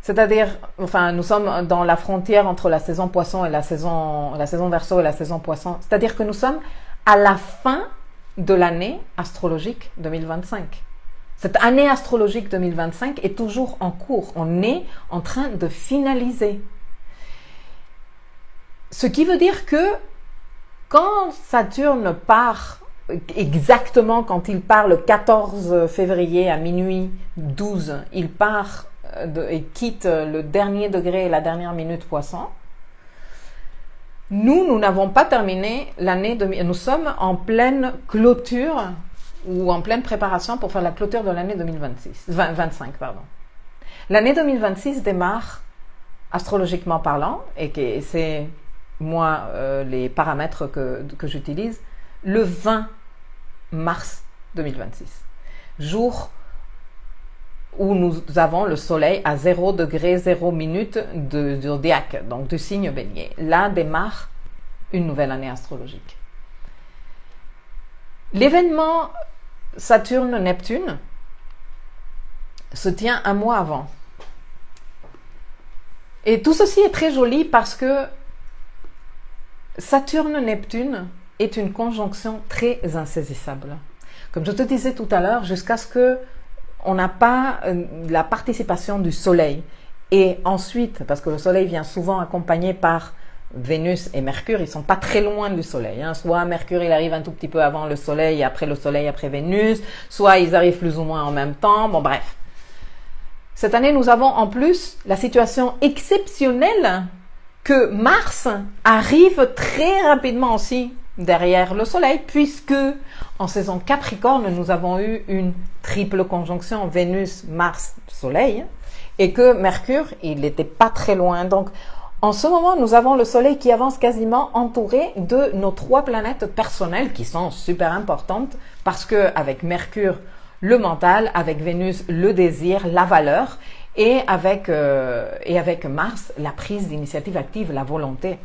C'est-à-dire, enfin, nous sommes dans la frontière entre la saison Poisson et la saison Verseau et la saison Poisson. C'est-à-dire que nous sommes à la fin de l'année astrologique 2025. Cette année astrologique 2025 est toujours en cours. On est en train de finaliser. Ce qui veut dire que quand Saturne part, exactement quand il part le 14 février à minuit 12, il part et quitte le dernier degré et la dernière minute Poisson, nous n'avons pas terminé l'année, nous sommes en pleine clôture ou en pleine préparation pour faire la clôture de l'année 25. L'année 2026 démarre, astrologiquement parlant, et c'est moi les paramètres que j'utilise, le 20 mars 2026. Jour où nous avons le soleil à 0 degré 0 minute du zodiaque, donc du signe Bélier. Là démarre une nouvelle année astrologique. L'événement Saturne-Neptune se tient un mois avant. Et tout ceci est très joli parce que Saturne-Neptune est une conjonction très insaisissable. Comme je te disais tout à l'heure, jusqu'à ce que on n'a pas la participation du Soleil. Et ensuite, parce que le Soleil vient souvent accompagné par Vénus et Mercure, ils sont pas très loin du Soleil. Soit Mercure, il arrive un tout petit peu avant le Soleil, après le Soleil, après Vénus, soit ils arrivent plus ou moins en même temps. Bon, bref. Cette année, nous avons en plus la situation exceptionnelle que Mars arrive très rapidement aussi derrière le Soleil, puisque en saison Capricorne, nous avons eu une triple conjonction Vénus, Mars, Soleil, et que Mercure, il n'était pas très loin. Donc, en ce moment, nous avons le Soleil qui avance quasiment entouré de nos 3 planètes personnelles qui sont super importantes parce que avec Mercure, le mental, avec Vénus, le désir, la valeur, et avec Mars, la prise d'initiative active, la volonté.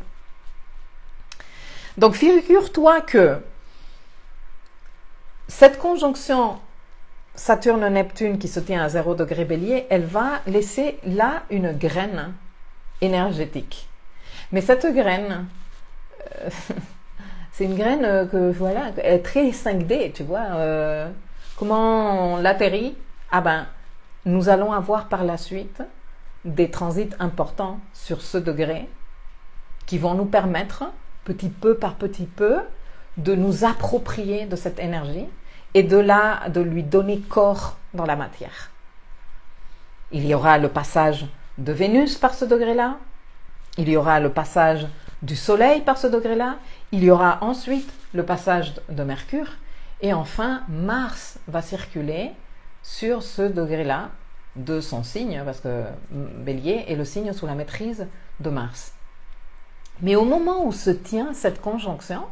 Donc, figure-toi que cette conjonction Saturne-Neptune qui se tient à 0 degré Bélier, elle va laisser là une graine énergétique. Mais cette graine, c'est une graine que, voilà, elle est très 5D, tu vois. Comment on l'atterrit? Ah ben, nous allons avoir par la suite des transits importants sur ce degré qui vont nous permettre, petit peu par petit peu, de nous approprier de cette énergie et de lui donner corps dans la matière. Il y aura le passage de Vénus par ce degré-là, il y aura le passage du Soleil par ce degré-là, il y aura ensuite le passage de Mercure, et enfin Mars va circuler sur ce degré-là de son signe, parce que Bélier est le signe sous la maîtrise de Mars. Mais au moment où se tient cette conjonction,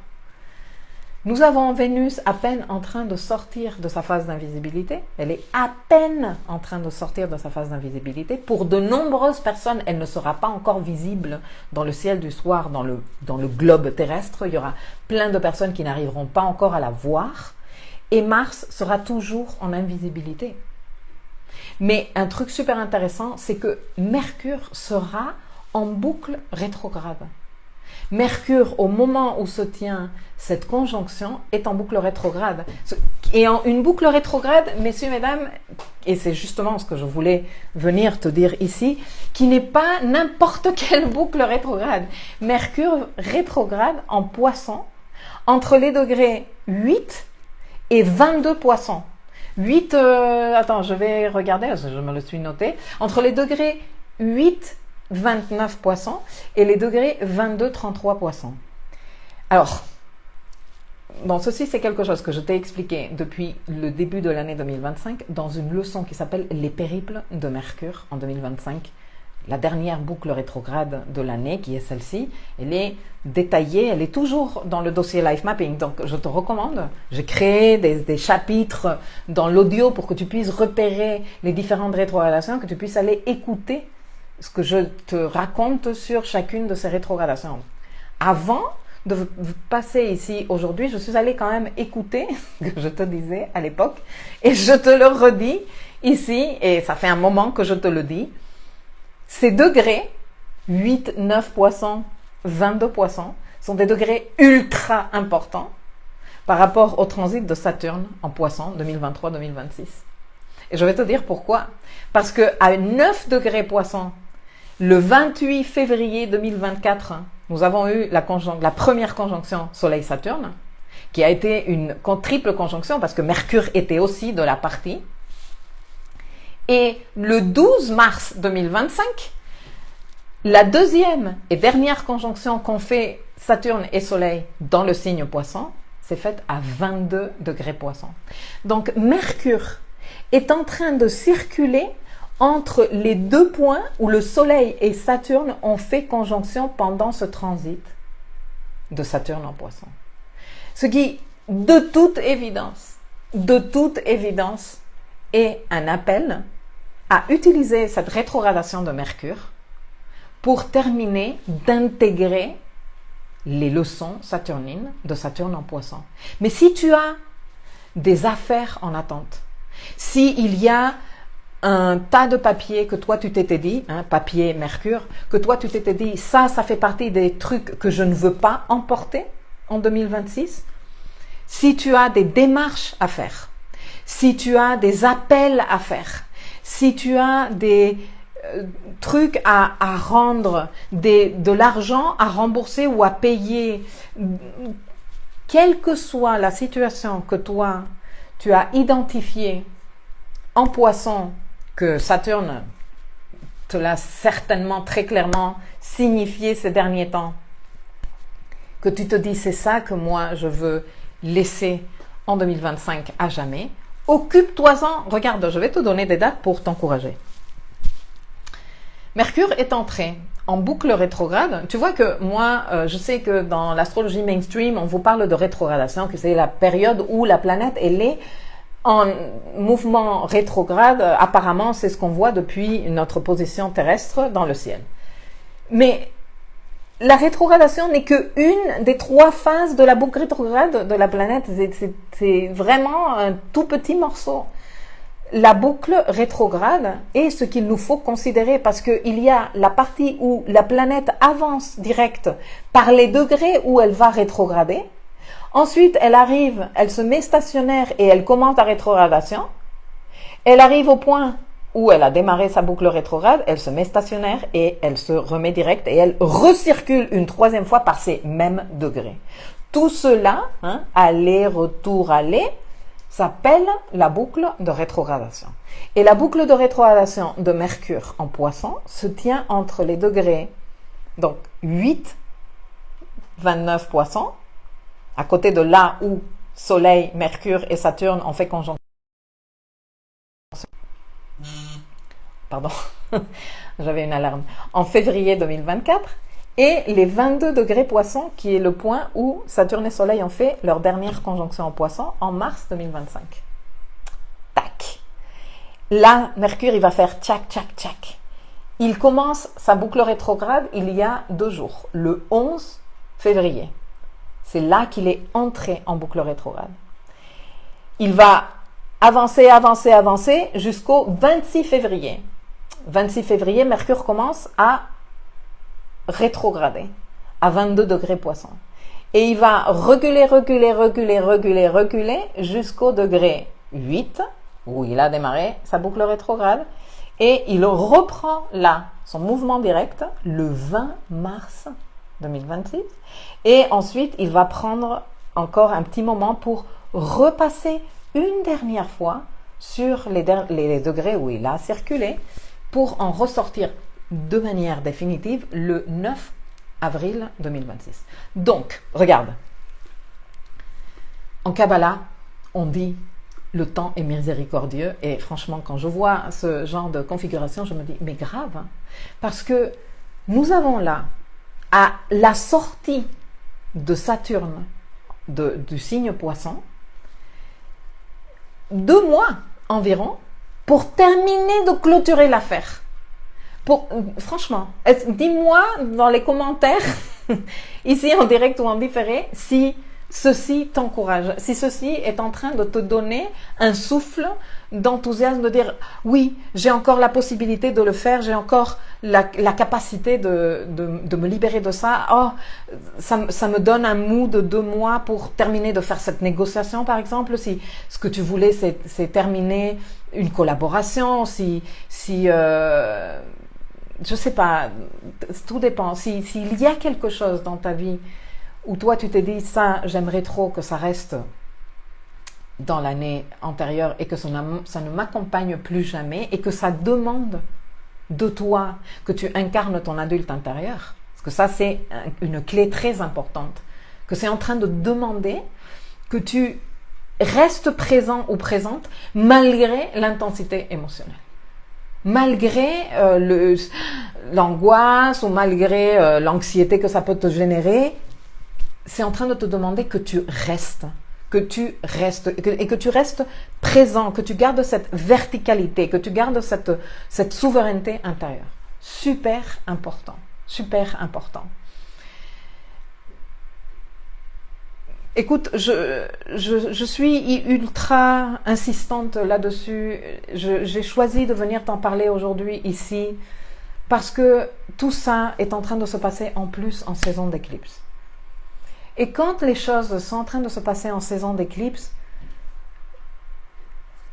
nous avons Vénus à peine en train de sortir de sa phase d'invisibilité. Elle est à peine en train de sortir de sa phase d'invisibilité. Pour de nombreuses personnes, elle ne sera pas encore visible dans le ciel du soir, dans le globe terrestre. Il y aura plein de personnes qui n'arriveront pas encore à la voir. Et Mars sera toujours en invisibilité. Mais un truc super intéressant, c'est que Mercure sera en boucle rétrograde. Mercure, au moment où se tient cette conjonction, est en boucle rétrograde. Et en une boucle rétrograde, messieurs, mesdames, et c'est justement ce que je voulais venir te dire ici, qui n'est pas n'importe quelle boucle rétrograde. Mercure rétrograde en Poisson, entre les degrés 8 et 22 Poissons. 8, attends, je vais regarder, parce que je me le suis noté, entre les degrés 8 29 Poissons et les degrés 22-33 Poissons. Alors, bon, ceci c'est quelque chose que je t'ai expliqué depuis le début de l'année 2025 dans une leçon qui s'appelle Les périples de Mercure en 2025. La dernière boucle rétrograde de l'année, qui est celle-ci, elle est détaillée, elle est toujours dans le dossier Life Mapping. Donc, je te recommande, j'ai créé des chapitres dans l'audio pour que tu puisses repérer les différentes rétrogradations, que tu puisses aller écouter ce que je te raconte sur chacune de ces rétrogradations. Avant de passer ici aujourd'hui, je suis allée quand même écouter ce que je te disais à l'époque et je te le redis ici, et ça fait un moment que je te le dis. Ces degrés, 8, 9 poissons, 22 poissons, sont des degrés ultra importants par rapport au transit de Saturne en poisson 2023-2026. Et je vais te dire pourquoi. Parce que à 9 degrés poisson, le 28 février 2024, nous avons eu la première conjonction Soleil-Saturne, qui a été une triple conjonction parce que Mercure était aussi de la partie. Et le 12 mars 2025, la deuxième et dernière conjonction qu'ont fait Saturne et Soleil dans le signe Poisson, s'est faite à 22 degrés Poisson. Donc Mercure est en train de circuler entre les deux points où le Soleil et Saturne ont fait conjonction pendant ce transit de Saturne en Poisson. Ce qui, de toute évidence, est un appel à utiliser cette rétrogradation de Mercure pour terminer d'intégrer les leçons saturnines de Saturne en Poisson. Mais si tu as des affaires en attente, s'il y a un tas de papiers que toi tu t'étais dit, papier Mercure, que toi tu t'étais dit, ça fait partie des trucs que je ne veux pas emporter en 2026, si tu as des démarches à faire, si tu as des appels à faire, si tu as des trucs à rendre, de l'argent à rembourser ou à payer, quelle que soit la situation que toi tu as identifiée en Poisson, que Saturne te l'a certainement très clairement signifié ces derniers temps, que tu te dis c'est ça que moi je veux laisser en 2025 à jamais, occupe-toi-en. Regarde, je vais te donner des dates pour t'encourager. Mercure est entré en boucle rétrograde. Tu vois que moi, je sais que dans l'astrologie mainstream, on vous parle de rétrogradation, que c'est la période où la planète, elle est en mouvement rétrograde. Apparemment, c'est ce qu'on voit depuis notre position terrestre dans le ciel. Mais la rétrogradation n'est qu'une des 3 phases de la boucle rétrograde de la planète. C'est vraiment un tout petit morceau. La boucle rétrograde est ce qu'il nous faut considérer parce qu'il y a la partie où la planète avance direct par les degrés où elle va rétrograder. Ensuite, elle arrive, elle se met stationnaire et elle commence la rétrogradation. Elle arrive au point où elle a démarré sa boucle rétrograde, elle se met stationnaire et elle se remet direct et elle recircule une 3e fois par ces mêmes degrés. Tout cela, aller, retour, aller, s'appelle la boucle de rétrogradation. Et la boucle de rétrogradation de Mercure en Poisson se tient entre les degrés, donc 8, 29 Poissons, à côté de là où Soleil, Mercure et Saturne ont fait conjonction. Pardon, j'avais une alarme. En février 2024, et les 22 degrés Poisson, qui est le point où Saturne et Soleil ont fait leur dernière conjonction en Poisson en mars 2025. Tac. Là, Mercure, il va faire tchac, tchac, tchac. Il commence sa boucle rétrograde il y a 2 jours, le 11 février. C'est là qu'il est entré en boucle rétrograde. Il va avancer jusqu'au 26 février. 26 février, Mercure commence à rétrograder à 22 degrés Poisson. Et il va reculer jusqu'au degré 8, où il a démarré sa boucle rétrograde. Et il reprend là son mouvement direct le 20 mars 2026. Et ensuite, il va prendre encore un petit moment pour repasser une dernière fois sur les degrés où il a circulé pour en ressortir de manière définitive le 9 avril 2026. Donc, regarde. En Kabbalah, on dit le temps est miséricordieux et franchement, quand je vois ce genre de configuration, je me dis, mais grave, parce que nous avons là, à la sortie de Saturne, du signe Poisson, 2 mois environ pour terminer de clôturer l'affaire. Franchement, dis-moi dans les commentaires, ici en direct ou en différé, si ceci t'encourage, si ceci est en train de te donner un souffle d'enthousiasme, de dire oui, j'ai encore la possibilité de le faire, j'ai encore la capacité de me libérer de ça. Oh, ça me donne un mood de 2 mois pour terminer de faire cette négociation, par exemple. Si ce que tu voulais, c'est terminer une collaboration, je sais pas, tout dépend. S'il y a quelque chose dans ta vie où toi tu t'es dit ça, j'aimerais trop que ça reste dans l'année antérieure et que ça ne m'accompagne plus jamais et que ça demande de toi que tu incarnes ton adulte intérieur, parce que ça c'est une clé très importante, que c'est en train de demander que tu restes présent ou présente malgré l'intensité émotionnelle. Malgré l'angoisse ou malgré l'anxiété que ça peut te générer, c'est en train de te demander que tu restes, et que tu restes présent, que tu gardes cette verticalité, que tu gardes cette souveraineté intérieure. Super important, super important. Écoute, je suis ultra insistante là-dessus. J'ai choisi de venir t'en parler aujourd'hui ici parce que tout ça est en train de se passer en plus en saison d'éclipse. Et quand les choses sont en train de se passer en saison d'éclipse,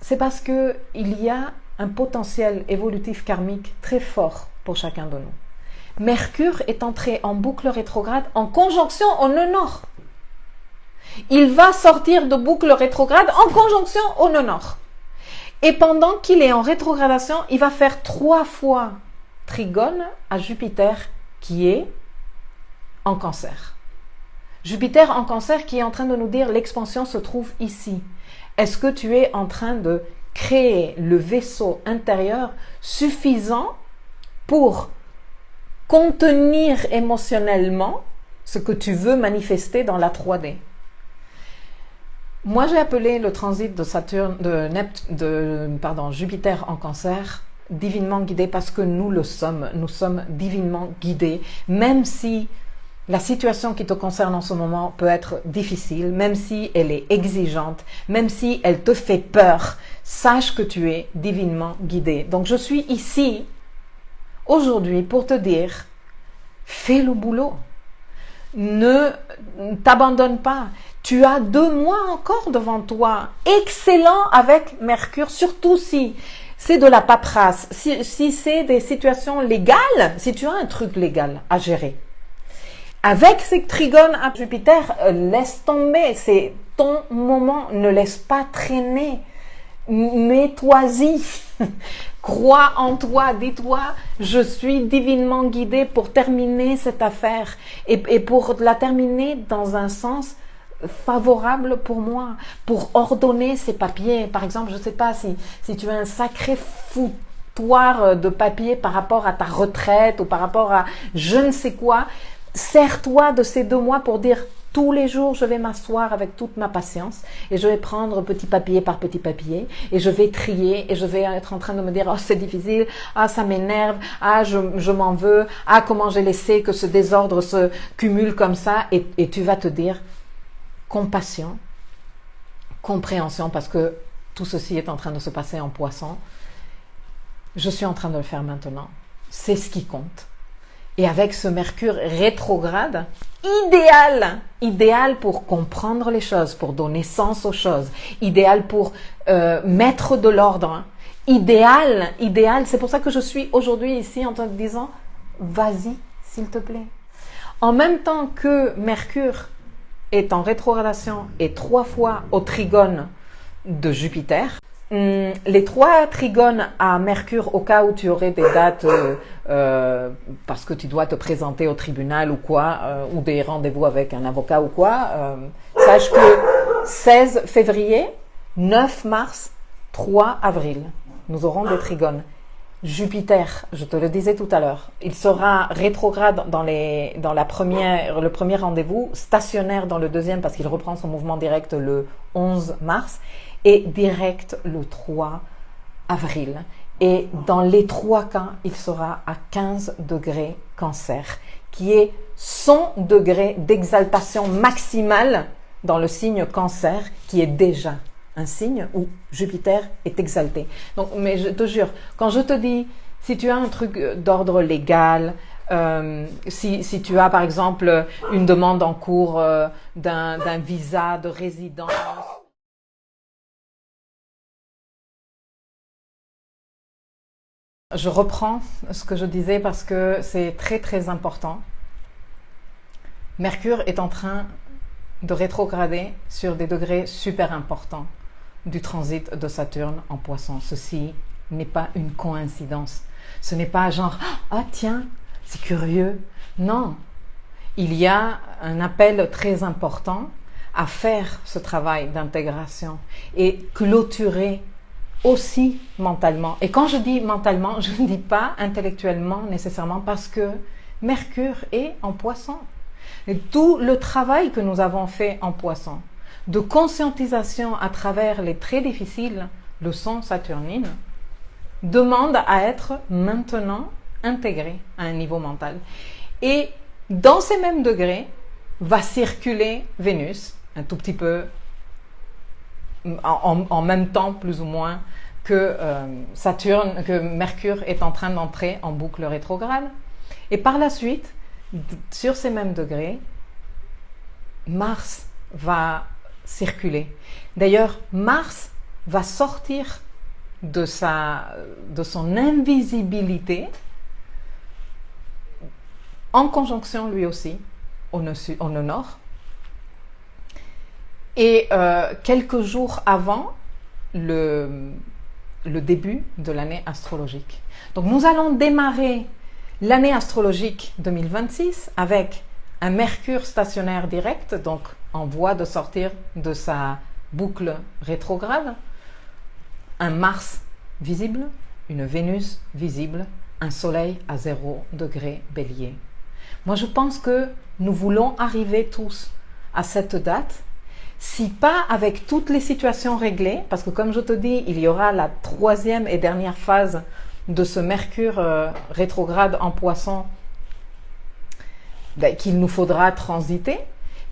c'est parce que il y a un potentiel évolutif karmique très fort pour chacun de nous. Mercure est entré en boucle rétrograde en conjonction au nœud nord. Il va sortir de boucle rétrograde en conjonction au nœud nord. Et pendant qu'il est en rétrogradation, il va faire 3 fois trigone à Jupiter qui est en Cancer. Jupiter en Cancer qui est en train de nous dire l'expansion se trouve ici. Est-ce que tu es en train de créer le vaisseau intérieur suffisant pour contenir émotionnellement ce que tu veux manifester dans la 3D? Moi, j'ai appelé le transit de Jupiter en Cancer divinement guidé parce que nous le sommes. Nous sommes divinement guidés, même si la situation qui te concerne en ce moment peut être difficile, même si elle est exigeante, même si elle te fait peur. Sache que tu es divinement guidé. Donc, je suis ici aujourd'hui pour te dire, fais le boulot. Ne t'abandonne pas. Tu as 2 mois encore devant toi. Excellent avec Mercure, surtout si c'est de la paperasse, si c'est des situations légales, si tu as un truc légal à gérer. Avec ces trigones à Jupiter, laisse tomber, c'est ton moment, ne laisse pas traîner. Mets-toi-y, crois en toi, dis-toi, je suis divinement guidée pour terminer cette affaire et pour la terminer dans un sens favorable pour moi, pour ordonner ces papiers. Par exemple, je ne sais pas si tu as un sacré foutoir de papiers par rapport à ta retraite ou par rapport à je ne sais quoi, sers-toi de ces 2 mois pour dire tous les jours, je vais m'asseoir avec toute ma patience et je vais prendre petit papier par petit papier et je vais trier et je vais être en train de me dire « Oh, c'est difficile, ah, ça m'énerve, ah, je m'en veux, ah, comment j'ai laissé que ce désordre se cumule comme ça » et tu vas te dire compassion, compréhension parce que tout ceci est en train de se passer en Poisson. Je suis en train de le faire maintenant. C'est ce qui compte. Et avec ce Mercure rétrograde, idéal pour comprendre les choses, pour donner sens aux choses, idéal pour mettre de l'ordre, idéal, c'est pour ça que je suis aujourd'hui ici en te disant, vas-y, s'il te plaît. En même temps que Mercure est en rétrogradation et 3 fois au trigone de Jupiter, les 3 trigones à Mercure au cas où tu aurais des dates parce que tu dois te présenter au tribunal ou quoi, ou des rendez-vous avec un avocat ou quoi, sache que 16 février, 9 mars, 3 avril, nous aurons des trigones. Jupiter, je te le disais tout à l'heure, il sera rétrograde dans le premier rendez-vous, stationnaire dans le deuxième parce qu'il reprend son mouvement direct le 11 mars et direct le 3 avril. Et dans les 3 cas, il sera à 15 degrés Cancer, qui est son degré d'exaltation maximale dans le signe Cancer, qui est déjà un signe où Jupiter est exalté. Donc, mais je te jure, quand je te dis, si tu as un truc d'ordre légal, si tu as par exemple une demande en cours d'un visa de résidence, je reprends ce que je disais parce que c'est très très important. Mercure est en train de rétrograder sur des degrés super importants du transit de Saturne en Poisson. Ceci n'est pas une coïncidence. Ce n'est pas genre « Ah tiens, c'est curieux ». Non, il y a un appel très important à faire ce travail d'intégration et clôturer aussi mentalement. Et quand je dis mentalement, je ne dis pas intellectuellement nécessairement parce que Mercure est en Poisson. Et tout le travail que nous avons fait en Poisson, de conscientisation à travers les très difficiles leçons saturnines, demande à être maintenant intégré à un niveau mental. Et dans ces mêmes degrés, va circuler Vénus, un tout petit peu en même temps plus ou moins que Saturne, que Mercure est en train d'entrer en boucle rétrograde. Et par la suite, sur ces mêmes degrés, Mars va circuler. D'ailleurs, Mars va sortir de son invisibilité en conjonction lui aussi au nord. Et quelques jours avant le début de l'année astrologique. Donc nous allons démarrer l'année astrologique 2026 avec un Mercure stationnaire direct, donc en voie de sortir de sa boucle rétrograde, un Mars visible, une Vénus visible, un Soleil à 0 degré Bélier. Moi je pense que nous voulons arriver tous à cette date, si pas avec toutes les situations réglées, parce que comme je te dis, il y aura la 3e et dernière phase de ce Mercure rétrograde en Poisson qu'il nous faudra transiter,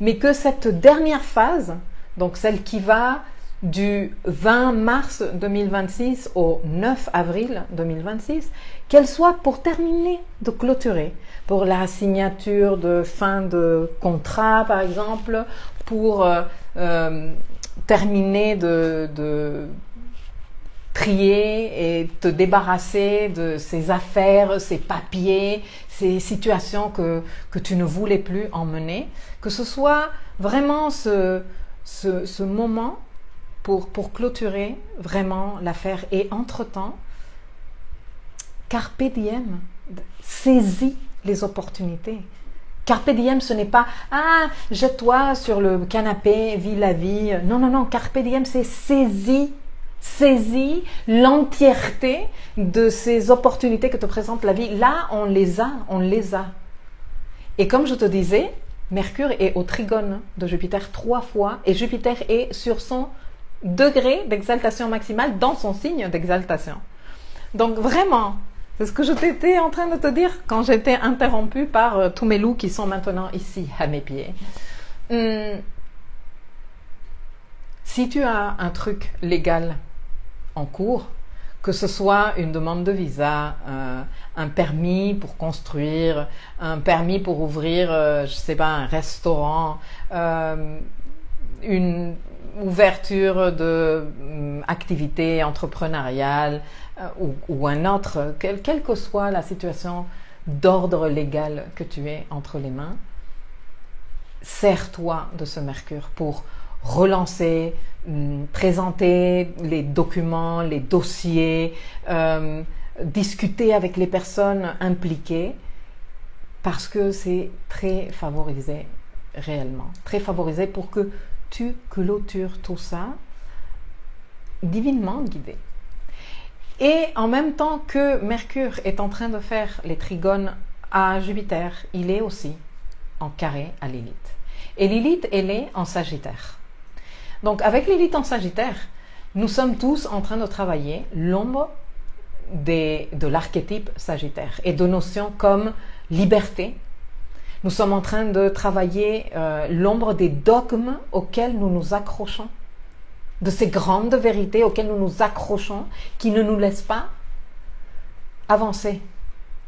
mais que cette dernière phase, donc celle qui va du 20 mars 2026 au 9 avril 2026, qu'elle soit pour terminer de clôturer, pour la signature de fin de contrat par exemple, pour terminer de trier et te débarrasser de ces affaires, ces papiers, ces situations que tu ne voulais plus emmener, que ce soit vraiment ce moment pour clôturer vraiment l'affaire. Et entre-temps, carpe diem, saisis les opportunités. Carpe diem, ce n'est pas « Ah, jette-toi sur le canapé, vis la vie ». Non, non, non, carpe diem, c'est saisis l'entièreté de ces opportunités que te présente la vie. Là, on les a. Et comme je te disais, Mercure est au trigone de Jupiter 3 fois et Jupiter est sur son degré d'exaltation maximale dans son signe d'exaltation. Donc vraiment, c'est ce que je t'étais en train de te dire quand j'étais interrompue par tous mes loups qui sont maintenant ici à mes pieds. Si tu as un truc légal en cours, que ce soit une demande de visa, un permis pour construire, un permis pour ouvrir, je sais pas, un restaurant, une ouverture de activité entrepreneuriale ou un autre, quelle que soit la situation d'ordre légal que tu aies entre les mains, sers-toi de ce Mercure pour relancer, présenter les documents, les dossiers, discuter avec les personnes impliquées, parce que c'est très favorisé réellement, très favorisé pour que tu clôtures tout ça divinement guidé. Et en même temps que Mercure est en train de faire les trigones à Jupiter, il est aussi en carré à Lilith. Et Lilith, elle est en Sagittaire. Donc avec Lilith en Sagittaire, nous sommes tous en train de travailler l'ombre de l'archétype Sagittaire et de notions comme liberté. Nous sommes en train de travailler l'ombre des dogmes auxquels nous nous accrochons, de ces grandes vérités auxquelles nous nous accrochons, qui ne nous laissent pas avancer,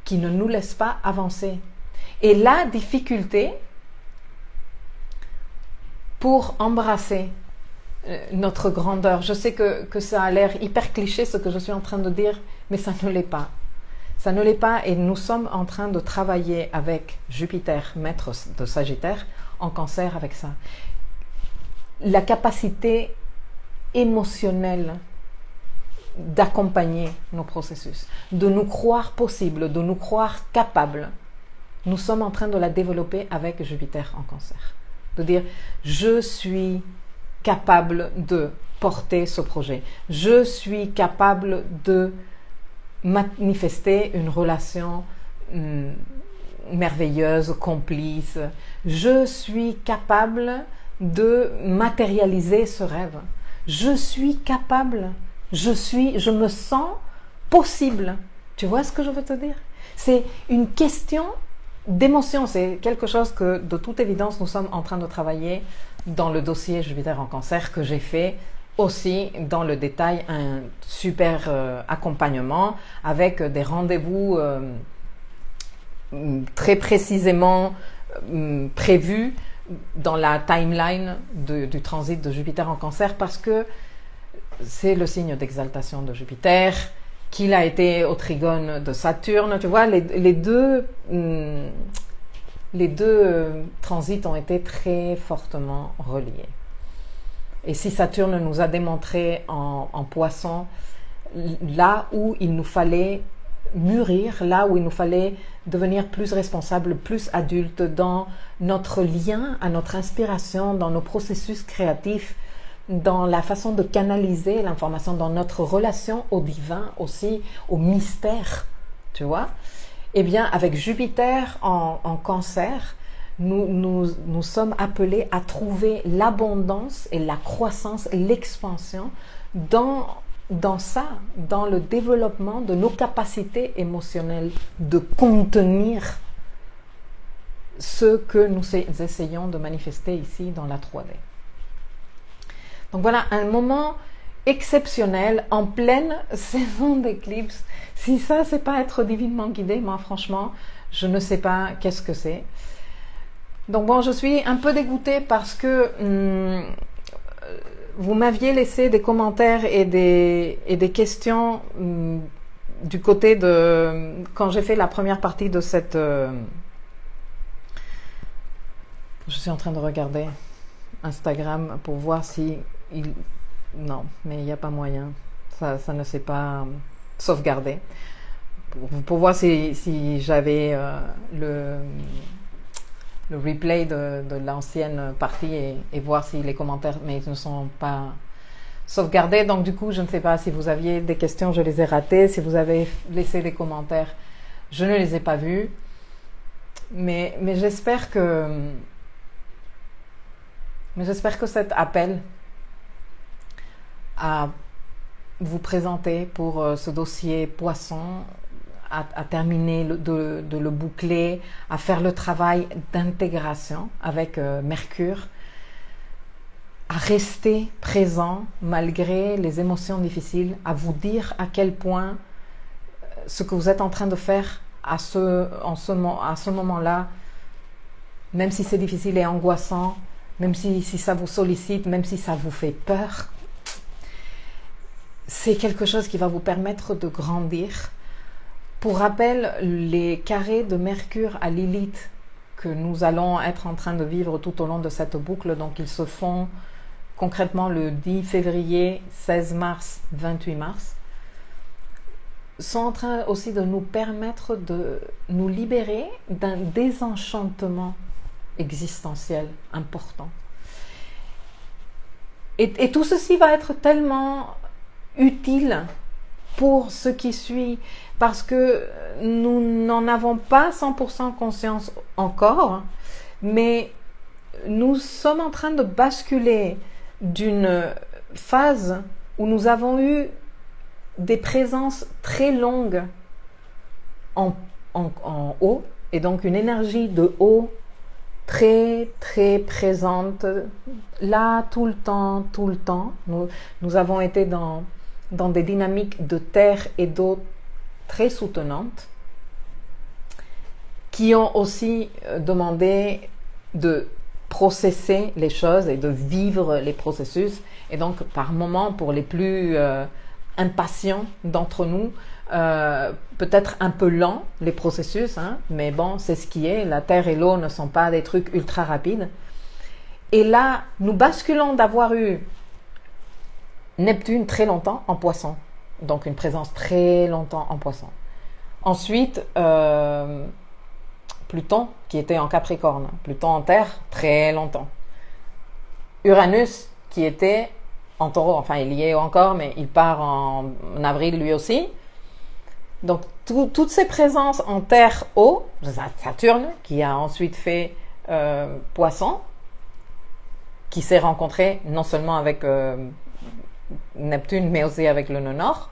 qui ne nous laissent pas avancer. Et la difficulté pour embrasser notre grandeur, je sais que ça a l'air hyper cliché ce que je suis en train de dire, mais ça ne l'est pas. Ça ne l'est pas et nous sommes en train de travailler avec Jupiter, maître de Sagittaire, en Cancer avec ça. La capacité émotionnelle d'accompagner nos processus, de nous croire possibles, de nous croire capables. Nous sommes en train de la développer avec Jupiter en Cancer. De dire, je suis capable de porter ce projet. Je suis capable de manifester une relation merveilleuse, complice. Je suis capable de matérialiser ce rêve. Je suis capable. Je me sens possible. Tu vois ce que je veux te dire? C'est une question d'émotion. C'est quelque chose que, de toute évidence, nous sommes en train de travailler dans le dossier Jupiter en Cancer que j'ai fait aussi dans le détail, un super accompagnement avec des rendez-vous très précisément prévus dans la timeline du transit de Jupiter en Cancer parce que c'est le signe d'exaltation de Jupiter, qu'il a été au trigone de Saturne. Tu vois, les deux transits ont été très fortement reliés. Et si Saturne nous a démontré en Poisson, là où il nous fallait mûrir, là où il nous fallait devenir plus responsable, plus adulte dans notre lien à notre inspiration, dans nos processus créatifs, dans la façon de canaliser l'information, dans notre relation au divin aussi, au mystère, tu vois. Eh bien, avec Jupiter en Cancer, nous sommes appelés à trouver l'abondance et la croissance, l'expansion dans ça, dans le développement de nos capacités émotionnelles, de contenir ce que nous essayons de manifester ici dans la 3D. Donc voilà, un moment exceptionnel en pleine saison d'éclipse. Si ça, c'est pas être divinement guidé, moi franchement, je ne sais pas qu'est-ce que c'est. Donc bon, je suis un peu dégoûtée parce que vous m'aviez laissé des commentaires et des questions du côté de... Quand j'ai fait la première partie de cette... je suis en train de regarder Instagram pour voir si... Non, mais il n'y a pas moyen. Ça ne s'est pas sauvegardé. Pour voir si j'avais le replay de l'ancienne partie et voir si les commentaires mais ne sont pas sauvegardés. Donc du coup, je ne sais pas si vous aviez des questions, je les ai ratées. Si vous avez laissé des commentaires, je ne les ai pas vus. Mais j'espère que cet appel à vous présenter pour ce dossier Poisson, à terminer de le boucler, à faire le travail d'intégration avec Mercure, à rester présent malgré les émotions difficiles, à vous dire à quel point ce que vous êtes en train de faire à ce moment-là, même si c'est difficile et angoissant, même si ça vous sollicite, même si ça vous fait peur, c'est quelque chose qui va vous permettre de grandir. Pour rappel, les carrés de Mercure à Lilith que nous allons être en train de vivre tout au long de cette boucle, donc ils se font concrètement le 10 février, 16 mars, 28 mars, sont en train aussi de nous permettre de nous libérer d'un désenchantement existentiel important. Et tout ceci va être tellement utile pour ce qui suit, parce que nous n'en avons pas 100% conscience encore, mais nous sommes en train de basculer d'une phase où nous avons eu des présences très longues en haut, et donc une énergie de haut très très présente, là tout le temps, tout le temps. Nous avons été dans des dynamiques de terre et d'eau très soutenantes, qui ont aussi demandé de processer les choses et de vivre les processus. Et donc, par moments, pour les plus impatients d'entre nous, peut-être un peu lent, les processus, hein, mais bon, c'est ce qui est. La terre et l'eau ne sont pas des trucs ultra rapides. Et là, nous basculons d'avoir eu Neptune très longtemps en Poisson, donc une présence très longtemps en Poisson. Ensuite, Pluton qui était en Capricorne, Pluton en Terre très longtemps. Uranus qui était en Taureau, enfin il y est encore, mais il part en avril lui aussi. Donc toutes ces présences en Terre haut, Saturne qui a ensuite fait Poisson, qui s'est rencontré non seulement avec Neptune mais aussi avec le nœud nord,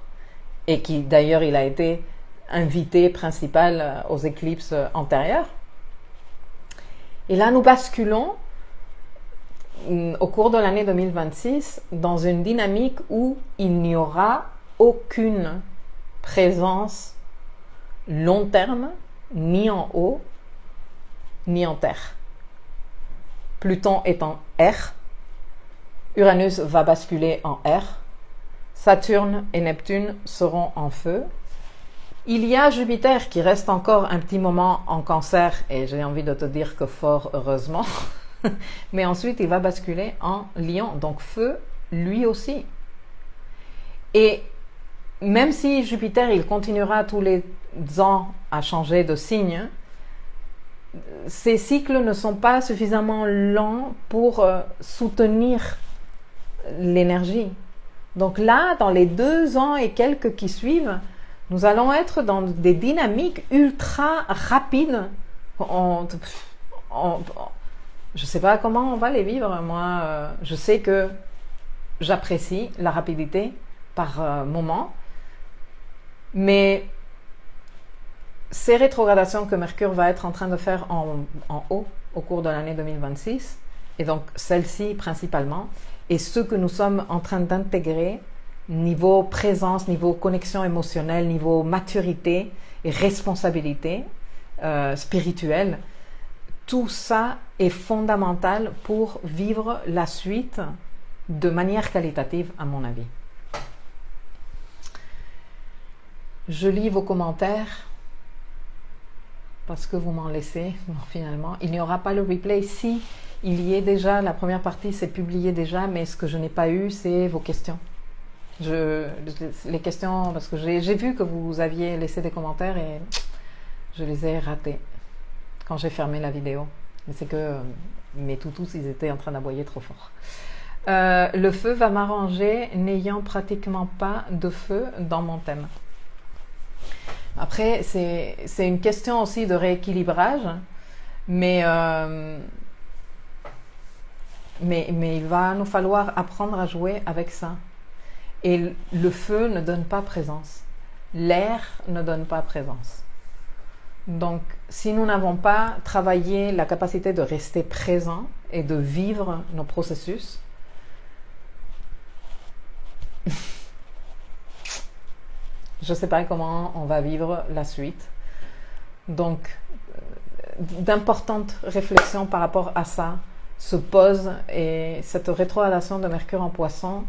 et qui d'ailleurs il a été invité principal aux éclipses antérieures. Et là nous basculons au cours de l'année 2026 dans une dynamique où il n'y aura aucune présence long terme ni en haut ni en terre. Pluton est en R, Uranus va basculer en R, Saturne et Neptune seront en feu. Il y a Jupiter qui reste encore un petit moment en Cancer, et j'ai envie de te dire que fort heureusement, mais ensuite il va basculer en Lion, donc feu lui aussi. Et même si Jupiter il continuera tous les ans à changer de signe, ces cycles ne sont pas suffisamment lents pour soutenir l'énergie. Donc là, dans les 2 ans et quelques qui suivent, nous allons être dans des dynamiques ultra rapides. Je ne sais pas comment on va les vivre. Moi, je sais que j'apprécie la rapidité par moment. Mais ces rétrogradations que Mercure va être en train de faire en haut au cours de l'année 2026, et donc celle-ci principalement, et ce que nous sommes en train d'intégrer, niveau présence, niveau connexion émotionnelle, niveau maturité et responsabilité spirituelle, tout ça est fondamental pour vivre la suite de manière qualitative, à mon avis. Je lis vos commentaires parce que vous m'en laissez finalement. Il n'y aura pas le replay. Si il y est déjà, la première partie c'est publié déjà, mais ce que je n'ai pas eu, c'est vos questions. Les questions, parce que j'ai vu que vous aviez laissé des commentaires et je les ai ratés quand j'ai fermé la vidéo. Mais c'est que mes toutous, ils étaient en train d'aboyer trop fort. Le feu va m'arranger n'ayant pratiquement pas de feu dans mon thème. Après, c'est une question aussi de rééquilibrage, mais il va nous falloir apprendre à jouer avec ça. Et le feu ne donne pas présence. L'air ne donne pas présence. Donc, si nous n'avons pas travaillé la capacité de rester présent et de vivre nos processus, je ne sais pas comment on va vivre la suite. Donc, d'importantes réflexions par rapport à ça se posent, et cette rétrogradation de Mercure en Poisson,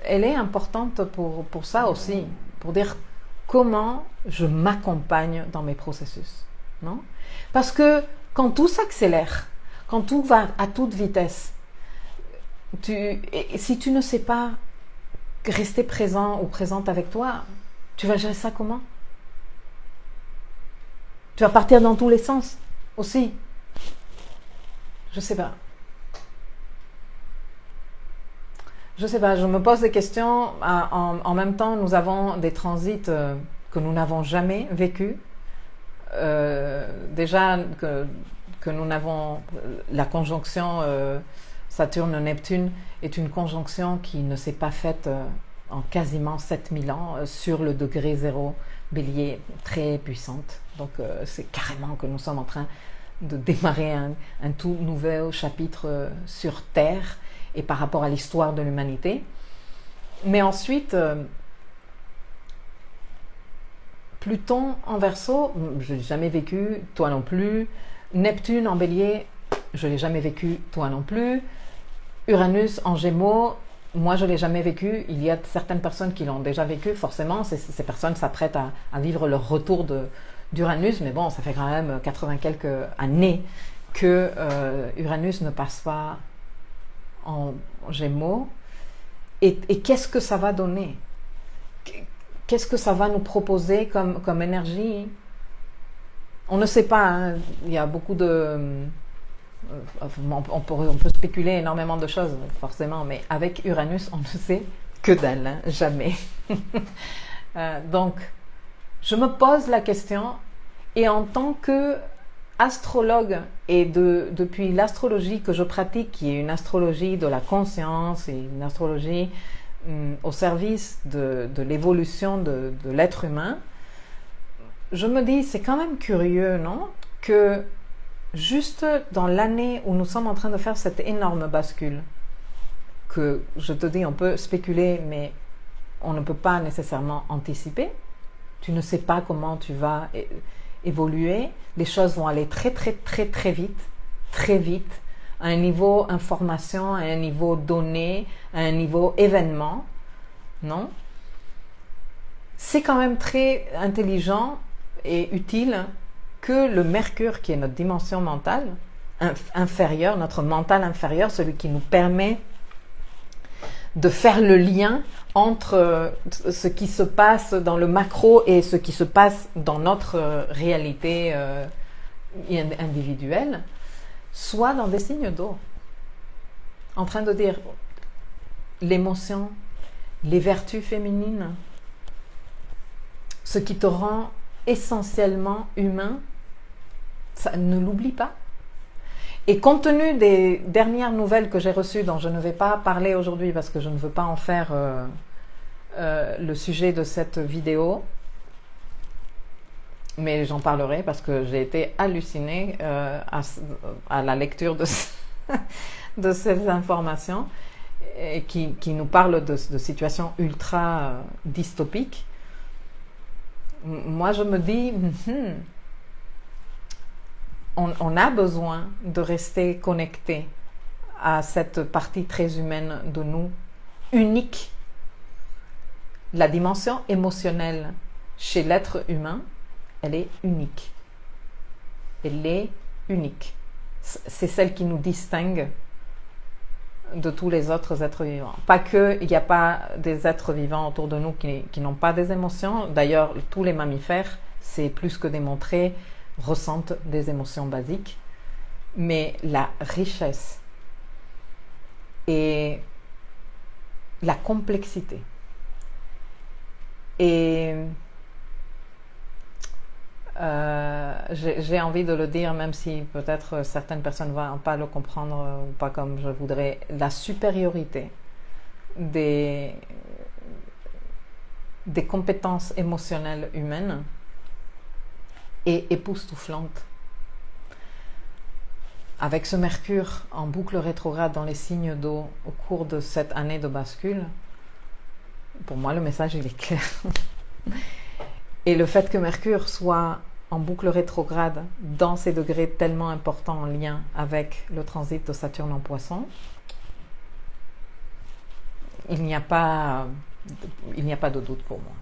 elle est importante pour ça aussi, pour dire comment je m'accompagne dans mes processus, non? Parce que quand tout s'accélère, quand tout va à toute vitesse, si tu ne sais pas rester présent ou présente avec toi, tu vas gérer ça comment? Tu vas partir dans tous les sens aussi. Je sais pas. Je sais pas, je me pose des questions. En même temps, nous avons des transits que nous n'avons jamais vécus. Déjà que nous n'avons... La conjonction Saturne-Neptune est une conjonction qui ne s'est pas faite en quasiment 7000 ans sur le degré zéro bélier très puissante. Donc c'est carrément que nous sommes en train de démarrer un tout nouveau chapitre sur Terre et par rapport à l'histoire de l'humanité. Mais ensuite, Pluton en Verseau, je ne l'ai jamais vécu, toi non plus. Neptune en Bélier, je ne l'ai jamais vécu, toi non plus. Uranus en Gémeaux, moi je ne l'ai jamais vécu. Il y a certaines personnes qui l'ont déjà vécu, forcément. Ces personnes s'apprêtent à vivre leur retour d'Uranus, mais bon, ça fait quand même 80 quelques années que Uranus ne passe pas en Gémeaux. Et qu'est-ce que ça va donner? Qu'est-ce que ça va nous proposer comme énergie? On ne sait pas, hein. Il y a beaucoup de... on peut spéculer énormément de choses, forcément, mais avec Uranus, on ne sait que dalle, hein, jamais. Donc, je me pose la question, et en tant que astrologue, et depuis l'astrologie que je pratique, qui est une astrologie de la conscience, et une astrologie au service de l'évolution de l'être humain, je me dis, c'est quand même curieux, non? Que juste dans l'année où nous sommes en train de faire cette énorme bascule, que je te dis, on peut spéculer, mais on ne peut pas nécessairement anticiper. Tu ne sais pas comment tu vas évoluer. Les choses vont aller très, très, très, très vite, à un niveau information, à un niveau données, à un niveau événement, non? C'est quand même très intelligent et utile que le Mercure, qui est notre dimension mentale inférieure, notre mental inférieur, celui qui nous permet de faire le lien entre ce qui se passe dans le macro et ce qui se passe dans notre réalité individuelle, soit dans des signes d'eau, en train de dire l'émotion, les vertus féminines, ce qui te rend essentiellement humain, ça, ne l'oublie pas. Et compte tenu des dernières nouvelles que j'ai reçues, dont je ne vais pas parler aujourd'hui parce que je ne veux pas en faire le sujet de cette vidéo, mais j'en parlerai parce que j'ai été hallucinée à la lecture de ces informations et qui nous parlent de situations ultra dystopiques. Moi, je me dis, on a besoin de rester connecté à cette partie très humaine de nous, unique. La dimension émotionnelle chez l'être humain, elle est unique. Elle est unique. C'est celle qui nous distingue de tous les autres êtres vivants. Pas qu'il n'y a pas des êtres vivants autour de nous qui n'ont pas des émotions. D'ailleurs, tous les mammifères, c'est plus que démontré, ressentent des émotions basiques. Mais la richesse et la complexité et j'ai envie de le dire, même si peut-être certaines personnes ne vont pas le comprendre ou pas comme je voudrais, la supériorité des compétences émotionnelles humaines est époustouflante. Avec ce Mercure en boucle rétrograde dans les signes d'eau au cours de cette année de bascule, pour moi le message il est clair. Et le fait que Mercure soit en boucle rétrograde dans ces degrés tellement importants en lien avec le transit de Saturne en Poisson, il n'y a pas de doute pour moi.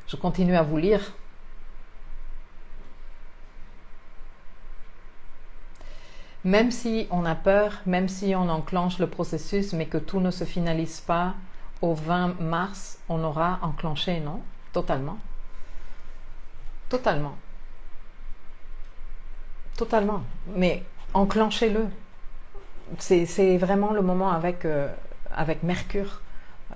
Je continue à vous lire. Même si on a peur, même si on enclenche le processus, mais que tout ne se finalise pas au 20 mars, on aura enclenché, non? Totalement. Totalement. Totalement. Mais enclenchez-le. C'est vraiment le moment avec Mercure,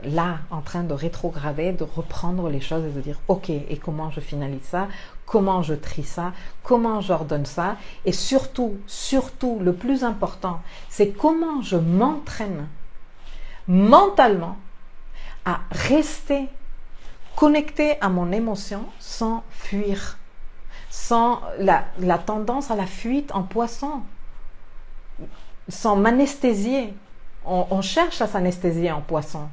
là, en train de rétrograder, de reprendre les choses et de dire, ok, et comment je finalise ça? Comment je trie ça? Comment j'ordonne ça? Et surtout, le plus important, c'est comment je m'entraîne mentalement à rester connecté à mon émotion sans fuir, sans la tendance à la fuite en poisson, sans m'anesthésier. On cherche à s'anesthésier en poisson.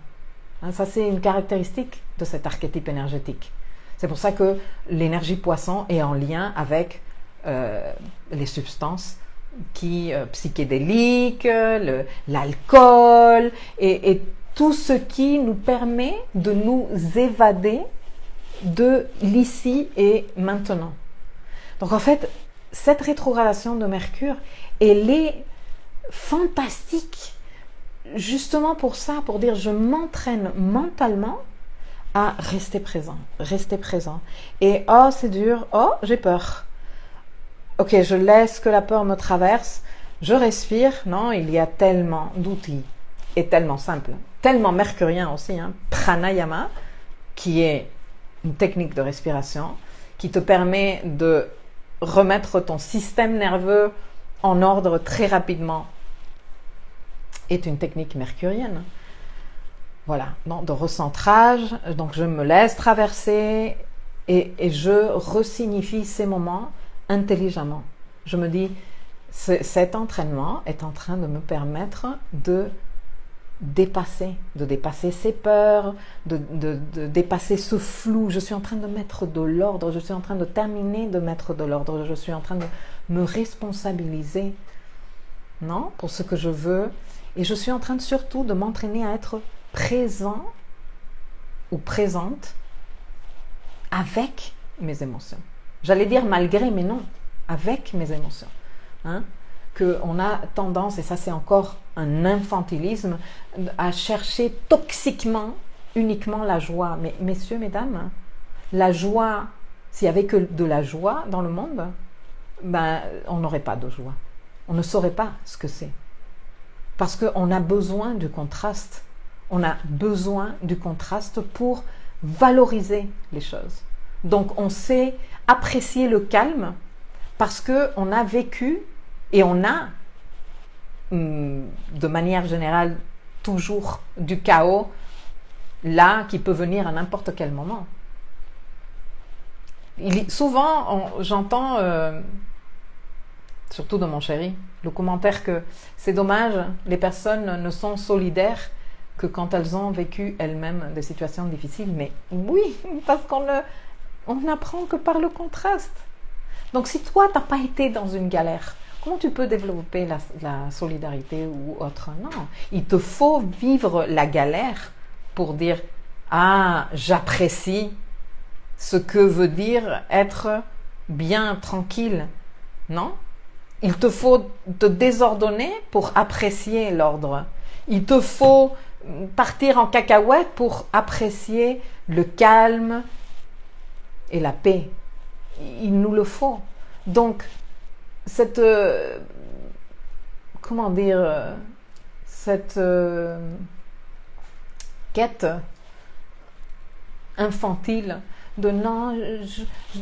Ça, c'est une caractéristique de cet archétype énergétique. C'est pour ça que l'énergie poisson est en lien avec les substances psychédéliques, l'alcool et tout ce qui nous permet de nous évader de l'ici et maintenant. Donc en fait, cette rétrogradation de Mercure, elle est fantastique justement pour ça, pour dire je m'entraîne mentalement à rester présent. Et oh c'est dur, oh j'ai peur. Ok, je laisse que la peur me traverse, je respire. Non, il y a tellement d'outils et tellement simple, tellement mercurien aussi, pranayama, qui est une technique de respiration qui te permet de remettre ton système nerveux en ordre très rapidement, est une technique mercurienne. Voilà, donc de recentrage, donc je me laisse traverser et je resignifie ces moments intelligemment. Je me dis, cet entraînement est en train de me permettre de dépasser ces peurs, de dépasser ce flou. Je suis en train de mettre de l'ordre, je suis en train de terminer de mettre de l'ordre, je suis en train de me responsabiliser, non, pour ce que je veux, et je suis en train surtout de m'entraîner à être présent ou présente avec mes émotions. J'allais dire malgré, mais non, avec mes émotions. Qu'on a tendance, et ça c'est encore un infantilisme, à chercher toxiquement uniquement la joie. Mais messieurs, mesdames, la joie, s'il n'y avait que de la joie dans le monde, on n'aurait pas de joie. On ne saurait pas ce que c'est. Parce qu'on a besoin du contraste. On a besoin du contraste pour valoriser les choses. Donc on sait apprécier le calme parce qu'on a vécu et on a, de manière générale, toujours du chaos là qui peut venir à n'importe quel moment. Souvent, j'entends, surtout de mon chéri, le commentaire que c'est dommage, les personnes ne sont solidaires que quand elles ont vécu elles-mêmes des situations difficiles. Mais oui, parce qu'on n'apprend que par le contraste. Donc si toi, tu n'as pas été dans une galère, comment tu peux développer la solidarité ou autre? Non, il te faut vivre la galère pour dire « Ah, j'apprécie ce que veut dire être bien, tranquille. » Non? Il te faut te désordonner pour apprécier l'ordre. Il te faut partir en cacahuète pour apprécier le calme et la paix. Il nous le faut. Donc, cette quête infantile de non,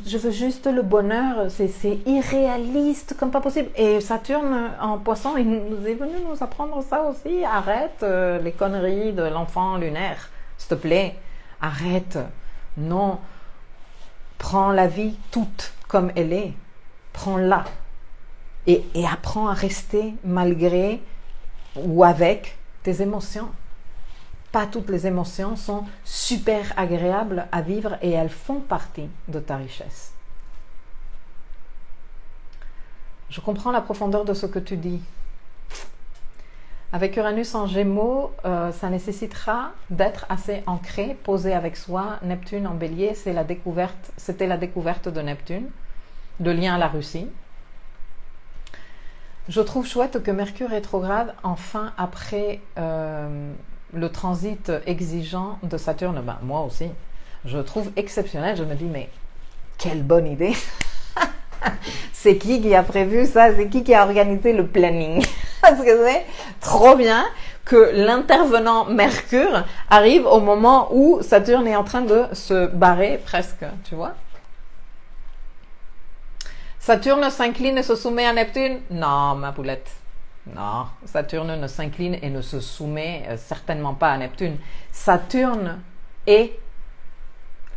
je veux juste le bonheur, c'est irréaliste comme pas possible. Et Saturne en poisson, il nous est venu nous apprendre ça aussi. Arrête les conneries de l'enfant lunaire, s'il te plaît, arrête. Non, prends la vie toute comme elle est, prends-la et apprends à rester malgré ou avec tes émotions. Pas toutes les émotions sont super agréables à vivre et elles font partie de ta richesse. Je comprends la profondeur de ce que tu dis. Avec Uranus en Gémeaux, ça nécessitera d'être assez ancré, posé avec soi. Neptune en Bélier, c'était la découverte de Neptune, le lien à la Russie. Je trouve chouette que Mercure rétrograde enfin après le transit exigeant de Saturne. Moi aussi, je trouve exceptionnel. Je me dis, mais quelle bonne idée! C'est qui a prévu ça? C'est qui a organisé le planning? Parce que c'est trop bien que l'intervenant Mercure arrive au moment où Saturne est en train de se barrer presque, tu vois. Saturne s'incline et se soumet à Neptune? Non, ma poulette. Non, Saturne ne s'incline et ne se soumet certainement pas à Neptune. Saturne est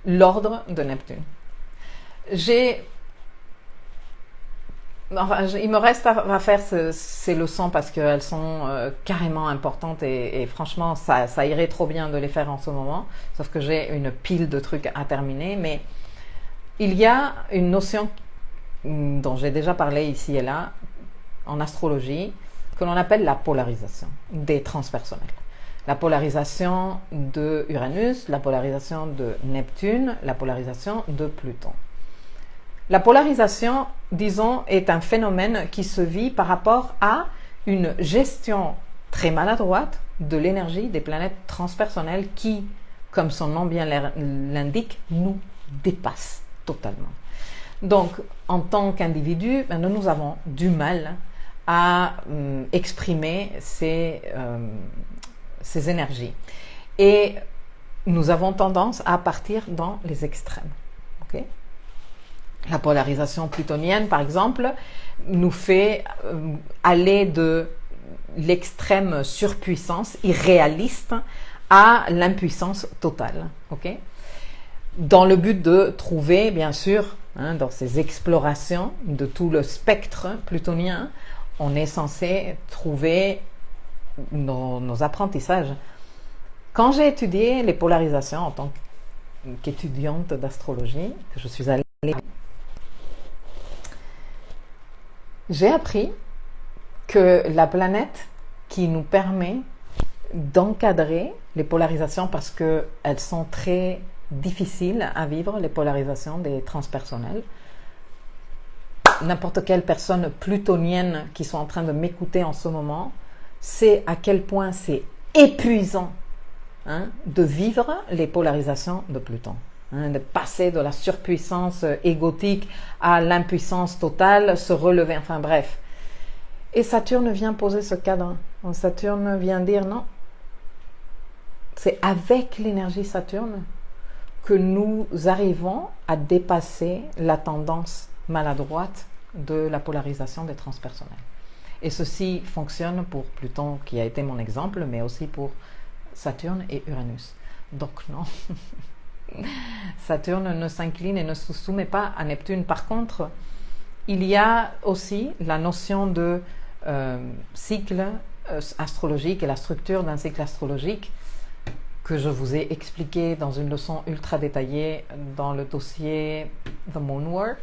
l'ordre de Neptune. Il me reste à faire ces leçons parce qu'elles sont carrément importantes et franchement, ça irait trop bien de les faire en ce moment. Sauf que j'ai une pile de trucs à terminer. Mais il y a une notion dont j'ai déjà parlé ici et là en astrologie que l'on appelle la polarisation des transpersonnels. La polarisation de Uranus, la polarisation de Neptune, la polarisation de Pluton. La polarisation, disons, est un phénomène qui se vit par rapport à une gestion très maladroite de l'énergie des planètes transpersonnelles qui, comme son nom bien l'indique, nous dépassent totalement. Donc, en tant qu'individu, nous avons du mal à exprimer ces énergies. Et nous avons tendance à partir dans les extrêmes. Okay? La polarisation plutonienne, par exemple, nous fait aller de l'extrême surpuissance irréaliste à l'impuissance totale. Okay? Dans le but de trouver, bien sûr, dans ces explorations de tout le spectre plutonien, on est censé trouver nos apprentissages. Quand j'ai étudié les polarisations en tant qu'étudiante d'astrologie, que je suis allée, j'ai appris que la planète qui nous permet d'encadrer les polarisations, parce qu'elles sont très difficiles à vivre, les polarisations des transpersonnels. N'importe quelle personne plutonienne qui soit en train de m'écouter en ce moment sait à quel point c'est épuisant de vivre les polarisations de Pluton. De passer de la surpuissance égotique à l'impuissance totale, se relever, enfin bref. Et Saturne vient poser ce cadre. Saturne vient dire non. C'est avec l'énergie Saturne que nous arrivons à dépasser la tendance maladroite de la polarisation des transpersonnels. Et ceci fonctionne pour Pluton, qui a été mon exemple, mais aussi pour Saturne et Uranus. Donc non. Saturne ne s'incline et ne se soumet pas à Neptune. Par contre, il y a aussi la notion de cycle astrologique et la structure d'un cycle astrologique que je vous ai expliqué dans une leçon ultra détaillée dans le dossier The Moonwork,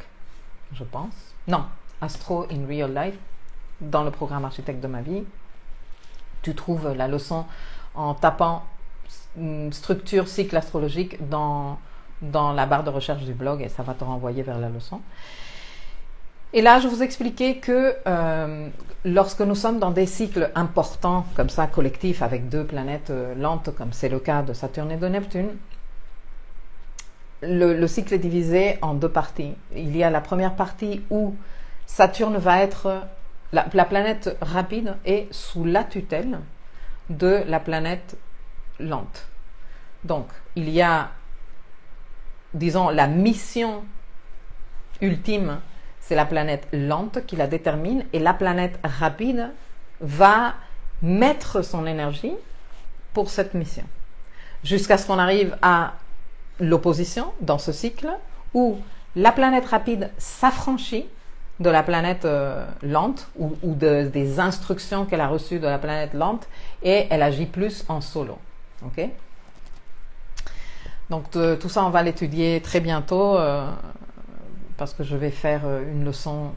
je pense. Non, Astro in Real Life, dans le programme Architecte de ma vie. Tu trouves la leçon en tapant structure cycle astrologique dans la barre de recherche du blog et ça va te renvoyer vers la leçon. Et là, je vous expliquais que lorsque nous sommes dans des cycles importants, comme ça, collectifs, avec deux planètes lentes, comme c'est le cas de Saturne et de Neptune, le cycle est divisé en deux parties. Il y a la première partie où Saturne va être, la planète rapide est sous la tutelle de la planète lente. Donc, il y a, disons, la mission ultime, c'est la planète lente qui la détermine et la planète rapide va mettre son énergie pour cette mission. Jusqu'à ce qu'on arrive à l'opposition dans ce cycle où la planète rapide s'affranchit de la planète lente ou des instructions qu'elle a reçues de la planète lente et elle agit plus en solo. Okay? Donc tout ça, on va l'étudier très bientôt parce que je vais faire une leçon.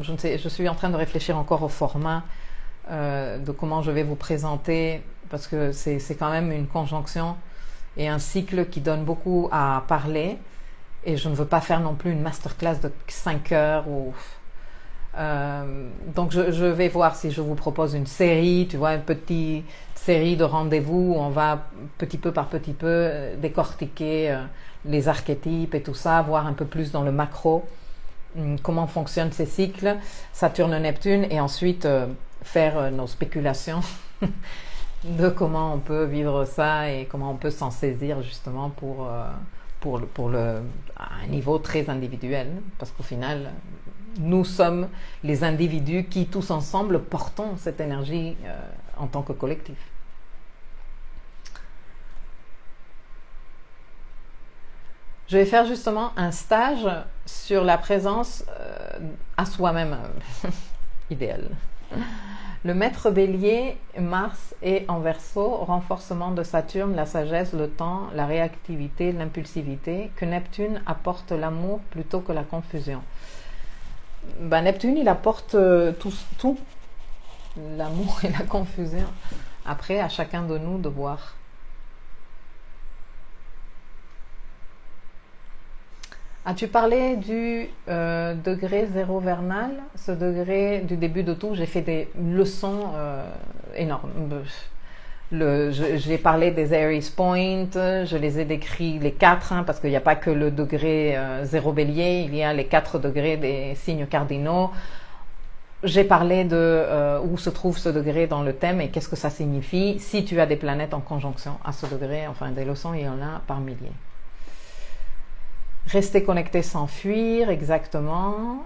Je suis en train de réfléchir encore au format de comment je vais vous présenter parce que c'est quand même une conjonction et un cycle qui donne beaucoup à parler et je ne veux pas faire non plus une masterclass de 5 heures donc je vais voir si je vous propose une série, tu vois, une petite série de rendez-vous où on va petit peu par petit peu décortiquer les archétypes et tout ça, voir un peu plus dans le macro comment fonctionnent ces cycles Saturne-Neptune et ensuite faire nos spéculations de comment on peut vivre ça et comment on peut s'en saisir justement pour à un niveau très individuel parce qu'au final nous sommes les individus qui tous ensemble portons cette énergie en tant que collectif. Je vais faire justement un stage sur la présence à soi-même idéal. Le maître bélier, Mars est en Verseau, renforcement de Saturne, la sagesse, le temps, la réactivité, l'impulsivité, que Neptune apporte l'amour plutôt que la confusion. Ben, Neptune, il apporte tout, l'amour et la confusion. Après, à chacun de nous de voir. As-tu parlé du degré zéro vernal, ce degré du début de tout? J'ai fait des leçons énormes. J'ai parlé des Aries Point, je les ai décrits les 4, hein, parce qu'il n'y a pas que le degré zéro bélier, il y a les 4 degrés des signes cardinaux. J'ai parlé de où se trouve ce degré dans le thème et qu'est-ce que ça signifie si tu as des planètes en conjonction à ce degré. Enfin, des leçons, il y en a par milliers. Rester connecté sans fuir, exactement.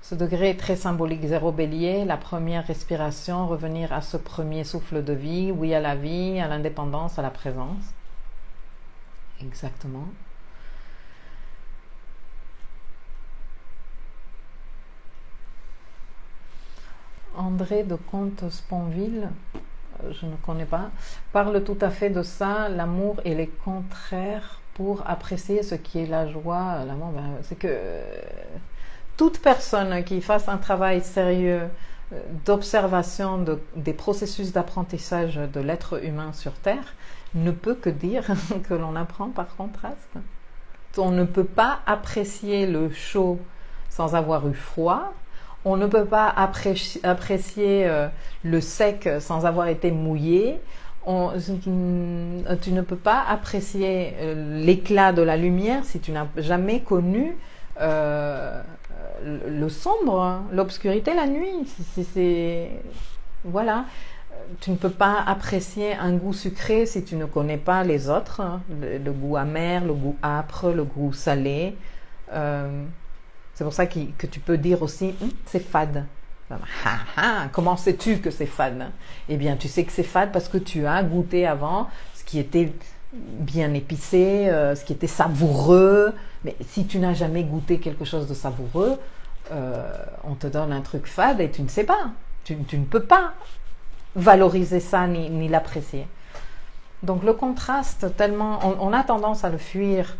Ce degré est très symbolique, zéro bélier, la première respiration, revenir à ce premier souffle de vie, oui à la vie, à l'indépendance, à la présence. Exactement. André de Comte-Sponville, je ne connais pas, parle tout à fait de ça, l'amour et les contraires pour apprécier ce qui est la joie. L'amour, ben, c'est que toute personne qui fasse un travail sérieux d'observation des processus d'apprentissage de l'être humain sur Terre ne peut que dire que l'on apprend par contraste. On ne peut pas apprécier le chaud sans avoir eu froid. On ne peut pas apprécier le sec sans avoir été mouillé. Tu ne peux pas apprécier l'éclat de la lumière si tu n'as jamais connu le sombre, l'obscurité, la nuit. Voilà. Tu ne peux pas apprécier un goût sucré si tu ne connais pas les autres, le goût amer, le goût âpre, le goût salé. C'est pour ça que tu peux dire aussi c'est fade. Comment sais-tu que c'est fade? Eh bien, tu sais que c'est fade parce que tu as goûté avant ce qui était bien épicé, ce qui était savoureux. Mais si tu n'as jamais goûté quelque chose de savoureux, on te donne un truc fade et tu ne sais pas. Tu ne peux pas valoriser ça ni l'apprécier. Donc le contraste, tellement, on a tendance à le fuir,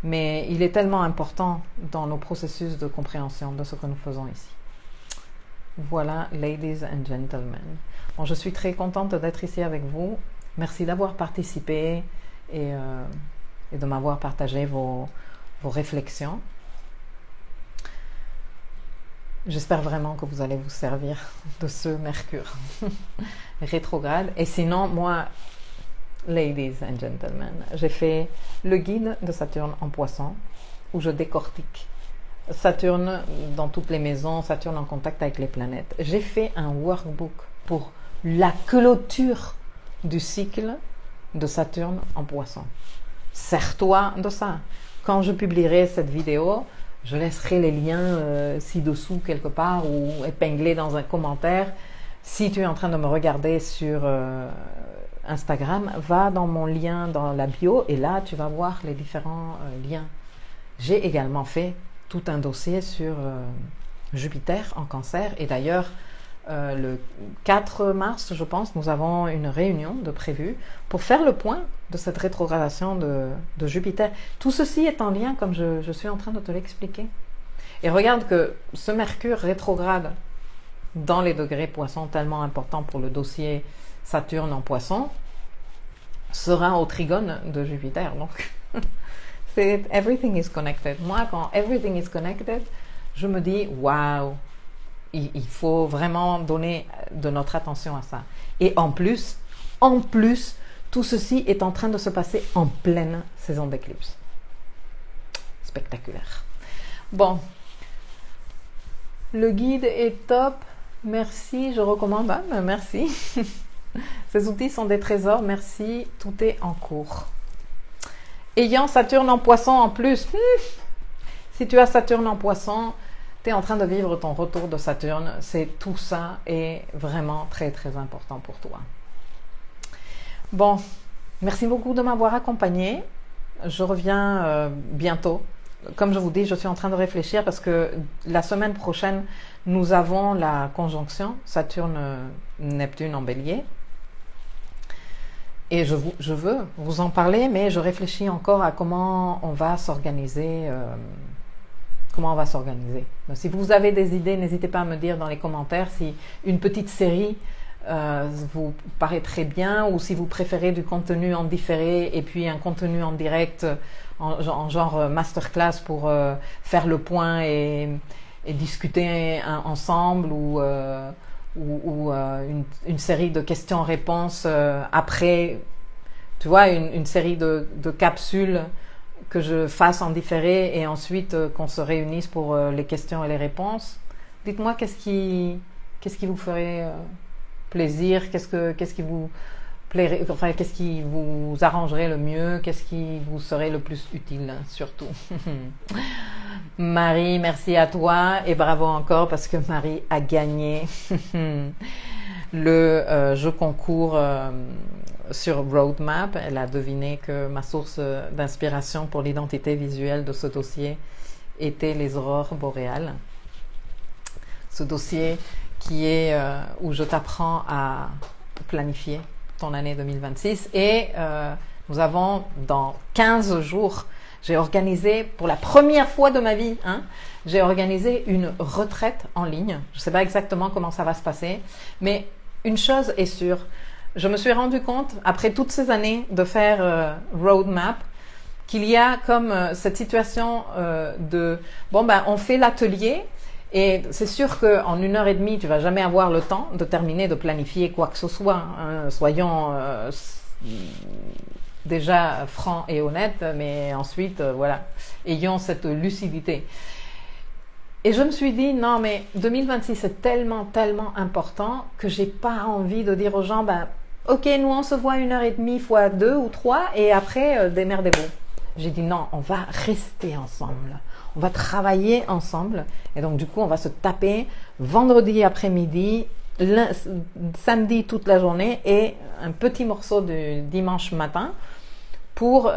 mais il est tellement important dans nos processus de compréhension de ce que nous faisons ici. Voilà, ladies and gentlemen. Bon, je suis très contente d'être ici avec vous. Merci d'avoir participé et de m'avoir partagé vos réflexions. J'espère vraiment que vous allez vous servir de ce Mercure rétrograde. Et sinon, moi, ladies and gentlemen, j'ai fait le guide de Saturne en Poisson, où je décortique Saturne dans toutes les maisons, Saturne en contact avec les planètes. J'ai fait un workbook pour la clôture du cycle de Saturne en Poisson. Sers-toi de ça. Quand je publierai cette vidéo, je laisserai les liens ci-dessous quelque part ou épinglés dans un commentaire. Si tu es en train de me regarder sur Instagram, va dans mon lien dans la bio et là tu vas voir les différents liens. J'ai également fait tout un dossier sur Jupiter en Cancer et d'ailleurs le 4 mars, je pense, nous avons une réunion de prévue pour faire le point de cette rétrogradation de Jupiter. Tout ceci est en lien comme je suis en train de te l'expliquer. Et regarde que ce Mercure rétrograde dans les degrés Poissons tellement important pour le dossier Saturne en Poisson sera au trigone de Jupiter. Donc, everything is connected. Moi, quand everything is connected, je me dis, waouh, il faut vraiment donner de notre attention à ça. Et en plus, tout ceci est en train de se passer en pleine saison d'éclipse. Spectaculaire. Bon, le guide est top. Merci, je recommande. Merci. Ces outils sont des trésors. Merci, tout est en cours. ayant Saturne en Poisson en plus, si tu as Saturne en Poisson, tu es en train de vivre ton retour de Saturne. Tout ça est vraiment très très important pour toi. Bon, merci beaucoup de m'avoir accompagné. Je reviens bientôt. Comme je vous dis, je suis en train de réfléchir parce que la semaine prochaine, nous avons la conjonction Saturne-Neptune en Bélier. Et je veux vous en parler, mais je réfléchis encore à comment on va s'organiser. Si vous avez des idées, n'hésitez pas à me dire dans les commentaires si une petite série vous paraît très bien, ou si vous préférez du contenu en différé et puis un contenu en direct en genre masterclass pour faire le point et discuter ensemble, ou une série de questions-réponses après, tu vois, une série de capsules que je fasse en différé et ensuite qu'on se réunisse pour les questions et les réponses. Dites-moi qu'est-ce qui vous ferait plaisir, qu'est-ce qui vous plairait, enfin qu'est-ce qui vous arrangerait le mieux, qu'est-ce qui vous serait le plus utile surtout. Marie, merci à toi et bravo encore parce que Marie a gagné le jeu concours sur Roadmap. Elle a deviné que ma source d'inspiration pour l'identité visuelle de ce dossier était les aurores boréales. Ce dossier qui est où je t'apprends à planifier ton année 2026 et nous avons dans 15 jours, j'ai organisé pour la première fois de ma vie, j'ai organisé une retraite en ligne. Je ne sais pas exactement comment ça va se passer, mais une chose est sûre, je me suis rendu compte, après toutes ces années de faire Roadmap, qu'il y a comme cette situation on fait l'atelier et c'est sûr qu'en 1h30, tu vas jamais avoir le temps de terminer de planifier quoi que ce soit. Soyons déjà francs et honnêtes, mais ensuite, voilà, ayons cette lucidité. Et je me suis dit, non, mais 2026 est tellement, tellement important que j'ai pas envie de dire aux gens, ok, nous on se voit 1h30 fois 2 ou 3 et après, démerdez-vous. J'ai dit non, on va rester ensemble. On va travailler ensemble. Et donc, du coup, on va se taper vendredi après-midi, samedi toute la journée et un petit morceau du dimanche matin pour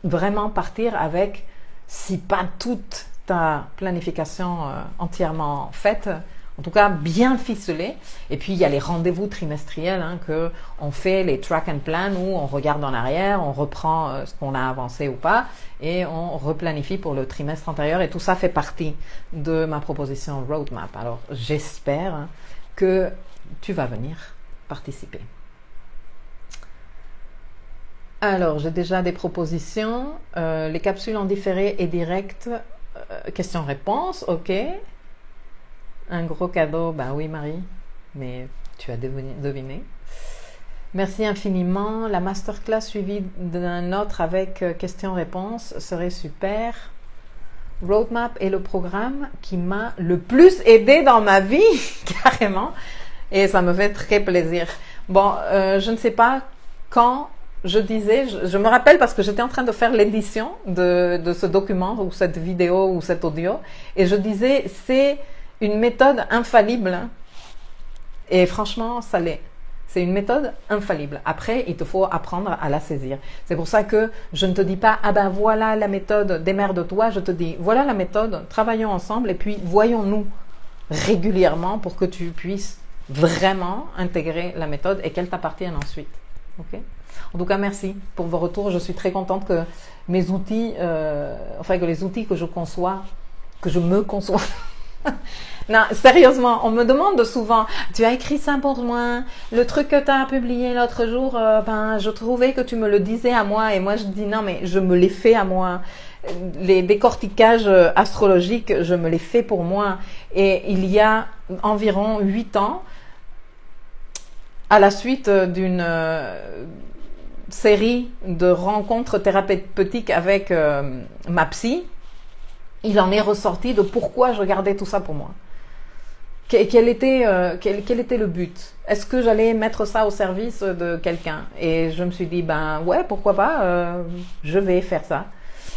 vraiment partir avec, si pas toute ta planification entièrement faite, en tout cas bien ficelée. Et puis il y a les rendez-vous trimestriels que on fait, les track and plan, où on regarde en arrière, on reprend ce qu'on a avancé ou pas et on replanifie pour le trimestre antérieur, et tout ça fait partie de ma proposition Roadmap. Alors j'espère que tu vas venir participer. Alors j'ai déjà des propositions, les capsules en différé et direct, questions-réponses, ok. Un gros cadeau, oui Marie, mais tu as deviné. Merci infiniment. La masterclass suivie d'un autre avec questions-réponses serait super. Roadmap est le programme qui m'a le plus aidé dans ma vie, carrément, et ça me fait très plaisir. Bon, je ne sais pas quand je disais, je me rappelle parce que j'étais en train de faire l'édition de ce document ou cette vidéo ou cet audio, et je disais, c'est une méthode infaillible, et franchement, ça l'est. C'est une méthode infaillible. Après, il te faut apprendre à la saisir. C'est pour ça que je ne te dis pas, voilà la méthode, démerde-toi. Je te dis, voilà la méthode, travaillons ensemble et puis voyons-nous régulièrement pour que tu puisses vraiment intégrer la méthode et qu'elle t'appartienne ensuite. Ok ? En tout cas, merci pour vos retours. Je suis très contente que mes outils, que les outils que je me conçois, non, sérieusement, on me demande souvent, tu as écrit ça pour moi, le truc que tu as publié l'autre jour, je trouvais que tu me le disais à moi, et moi je dis non, mais je me l'ai fait à moi. Les décortiquages astrologiques, je me les fais pour moi. Et il y a environ 8 ans, à la suite d'une série de rencontres thérapeutiques avec ma psy, il en est ressorti de pourquoi je gardais tout ça pour moi. quel était le but? Est-ce que j'allais mettre ça au service de quelqu'un? Et je me suis dit, ben ouais, pourquoi pas, je vais faire ça.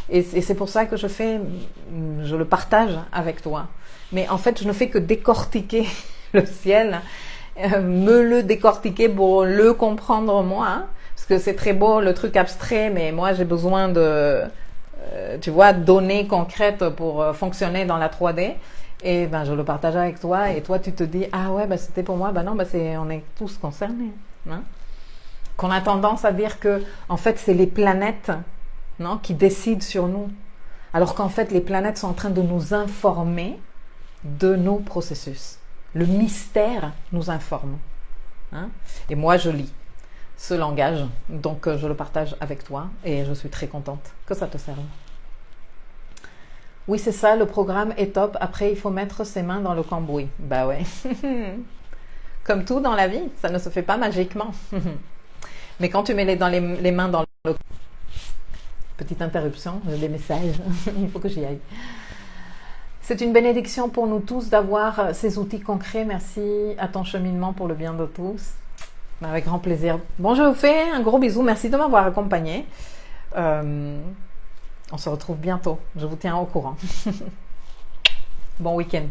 Et c'est pour ça que je le partage avec toi. Mais en fait, je ne fais que décortiquer le ciel, me le décortiquer pour le comprendre moi. Hein, parce que c'est très beau le truc abstrait, mais moi j'ai besoin de, tu vois, données concrètes pour fonctionner dans la 3D. Et ben je le partage avec toi et toi tu te dis ah ouais ben c'était pour moi, ben non ben on est tous concernés, hein. Qu'on a tendance à dire que en fait c'est les planètes, non, qui décident sur nous, alors qu'en fait les planètes sont en train de nous informer de nos processus. Le mystère nous informe, hein. Et moi je lis ce langage, donc je le partage avec toi et je suis très contente que ça te serve. Oui, c'est ça, le programme est top. Après, il faut mettre ses mains dans le cambouis. Bah ouais. Comme tout dans la vie, ça ne se fait pas magiquement. Mais quand tu mets les mains dans le... Petite interruption, j'ai des messages. Il faut que j'y aille. C'est une bénédiction pour nous tous d'avoir ces outils concrets. Merci à ton cheminement pour le bien de tous. Avec grand plaisir. Bon, je vous fais un gros bisou. Merci de m'avoir accompagné. On se retrouve bientôt. Je vous tiens au courant. Bon week-end.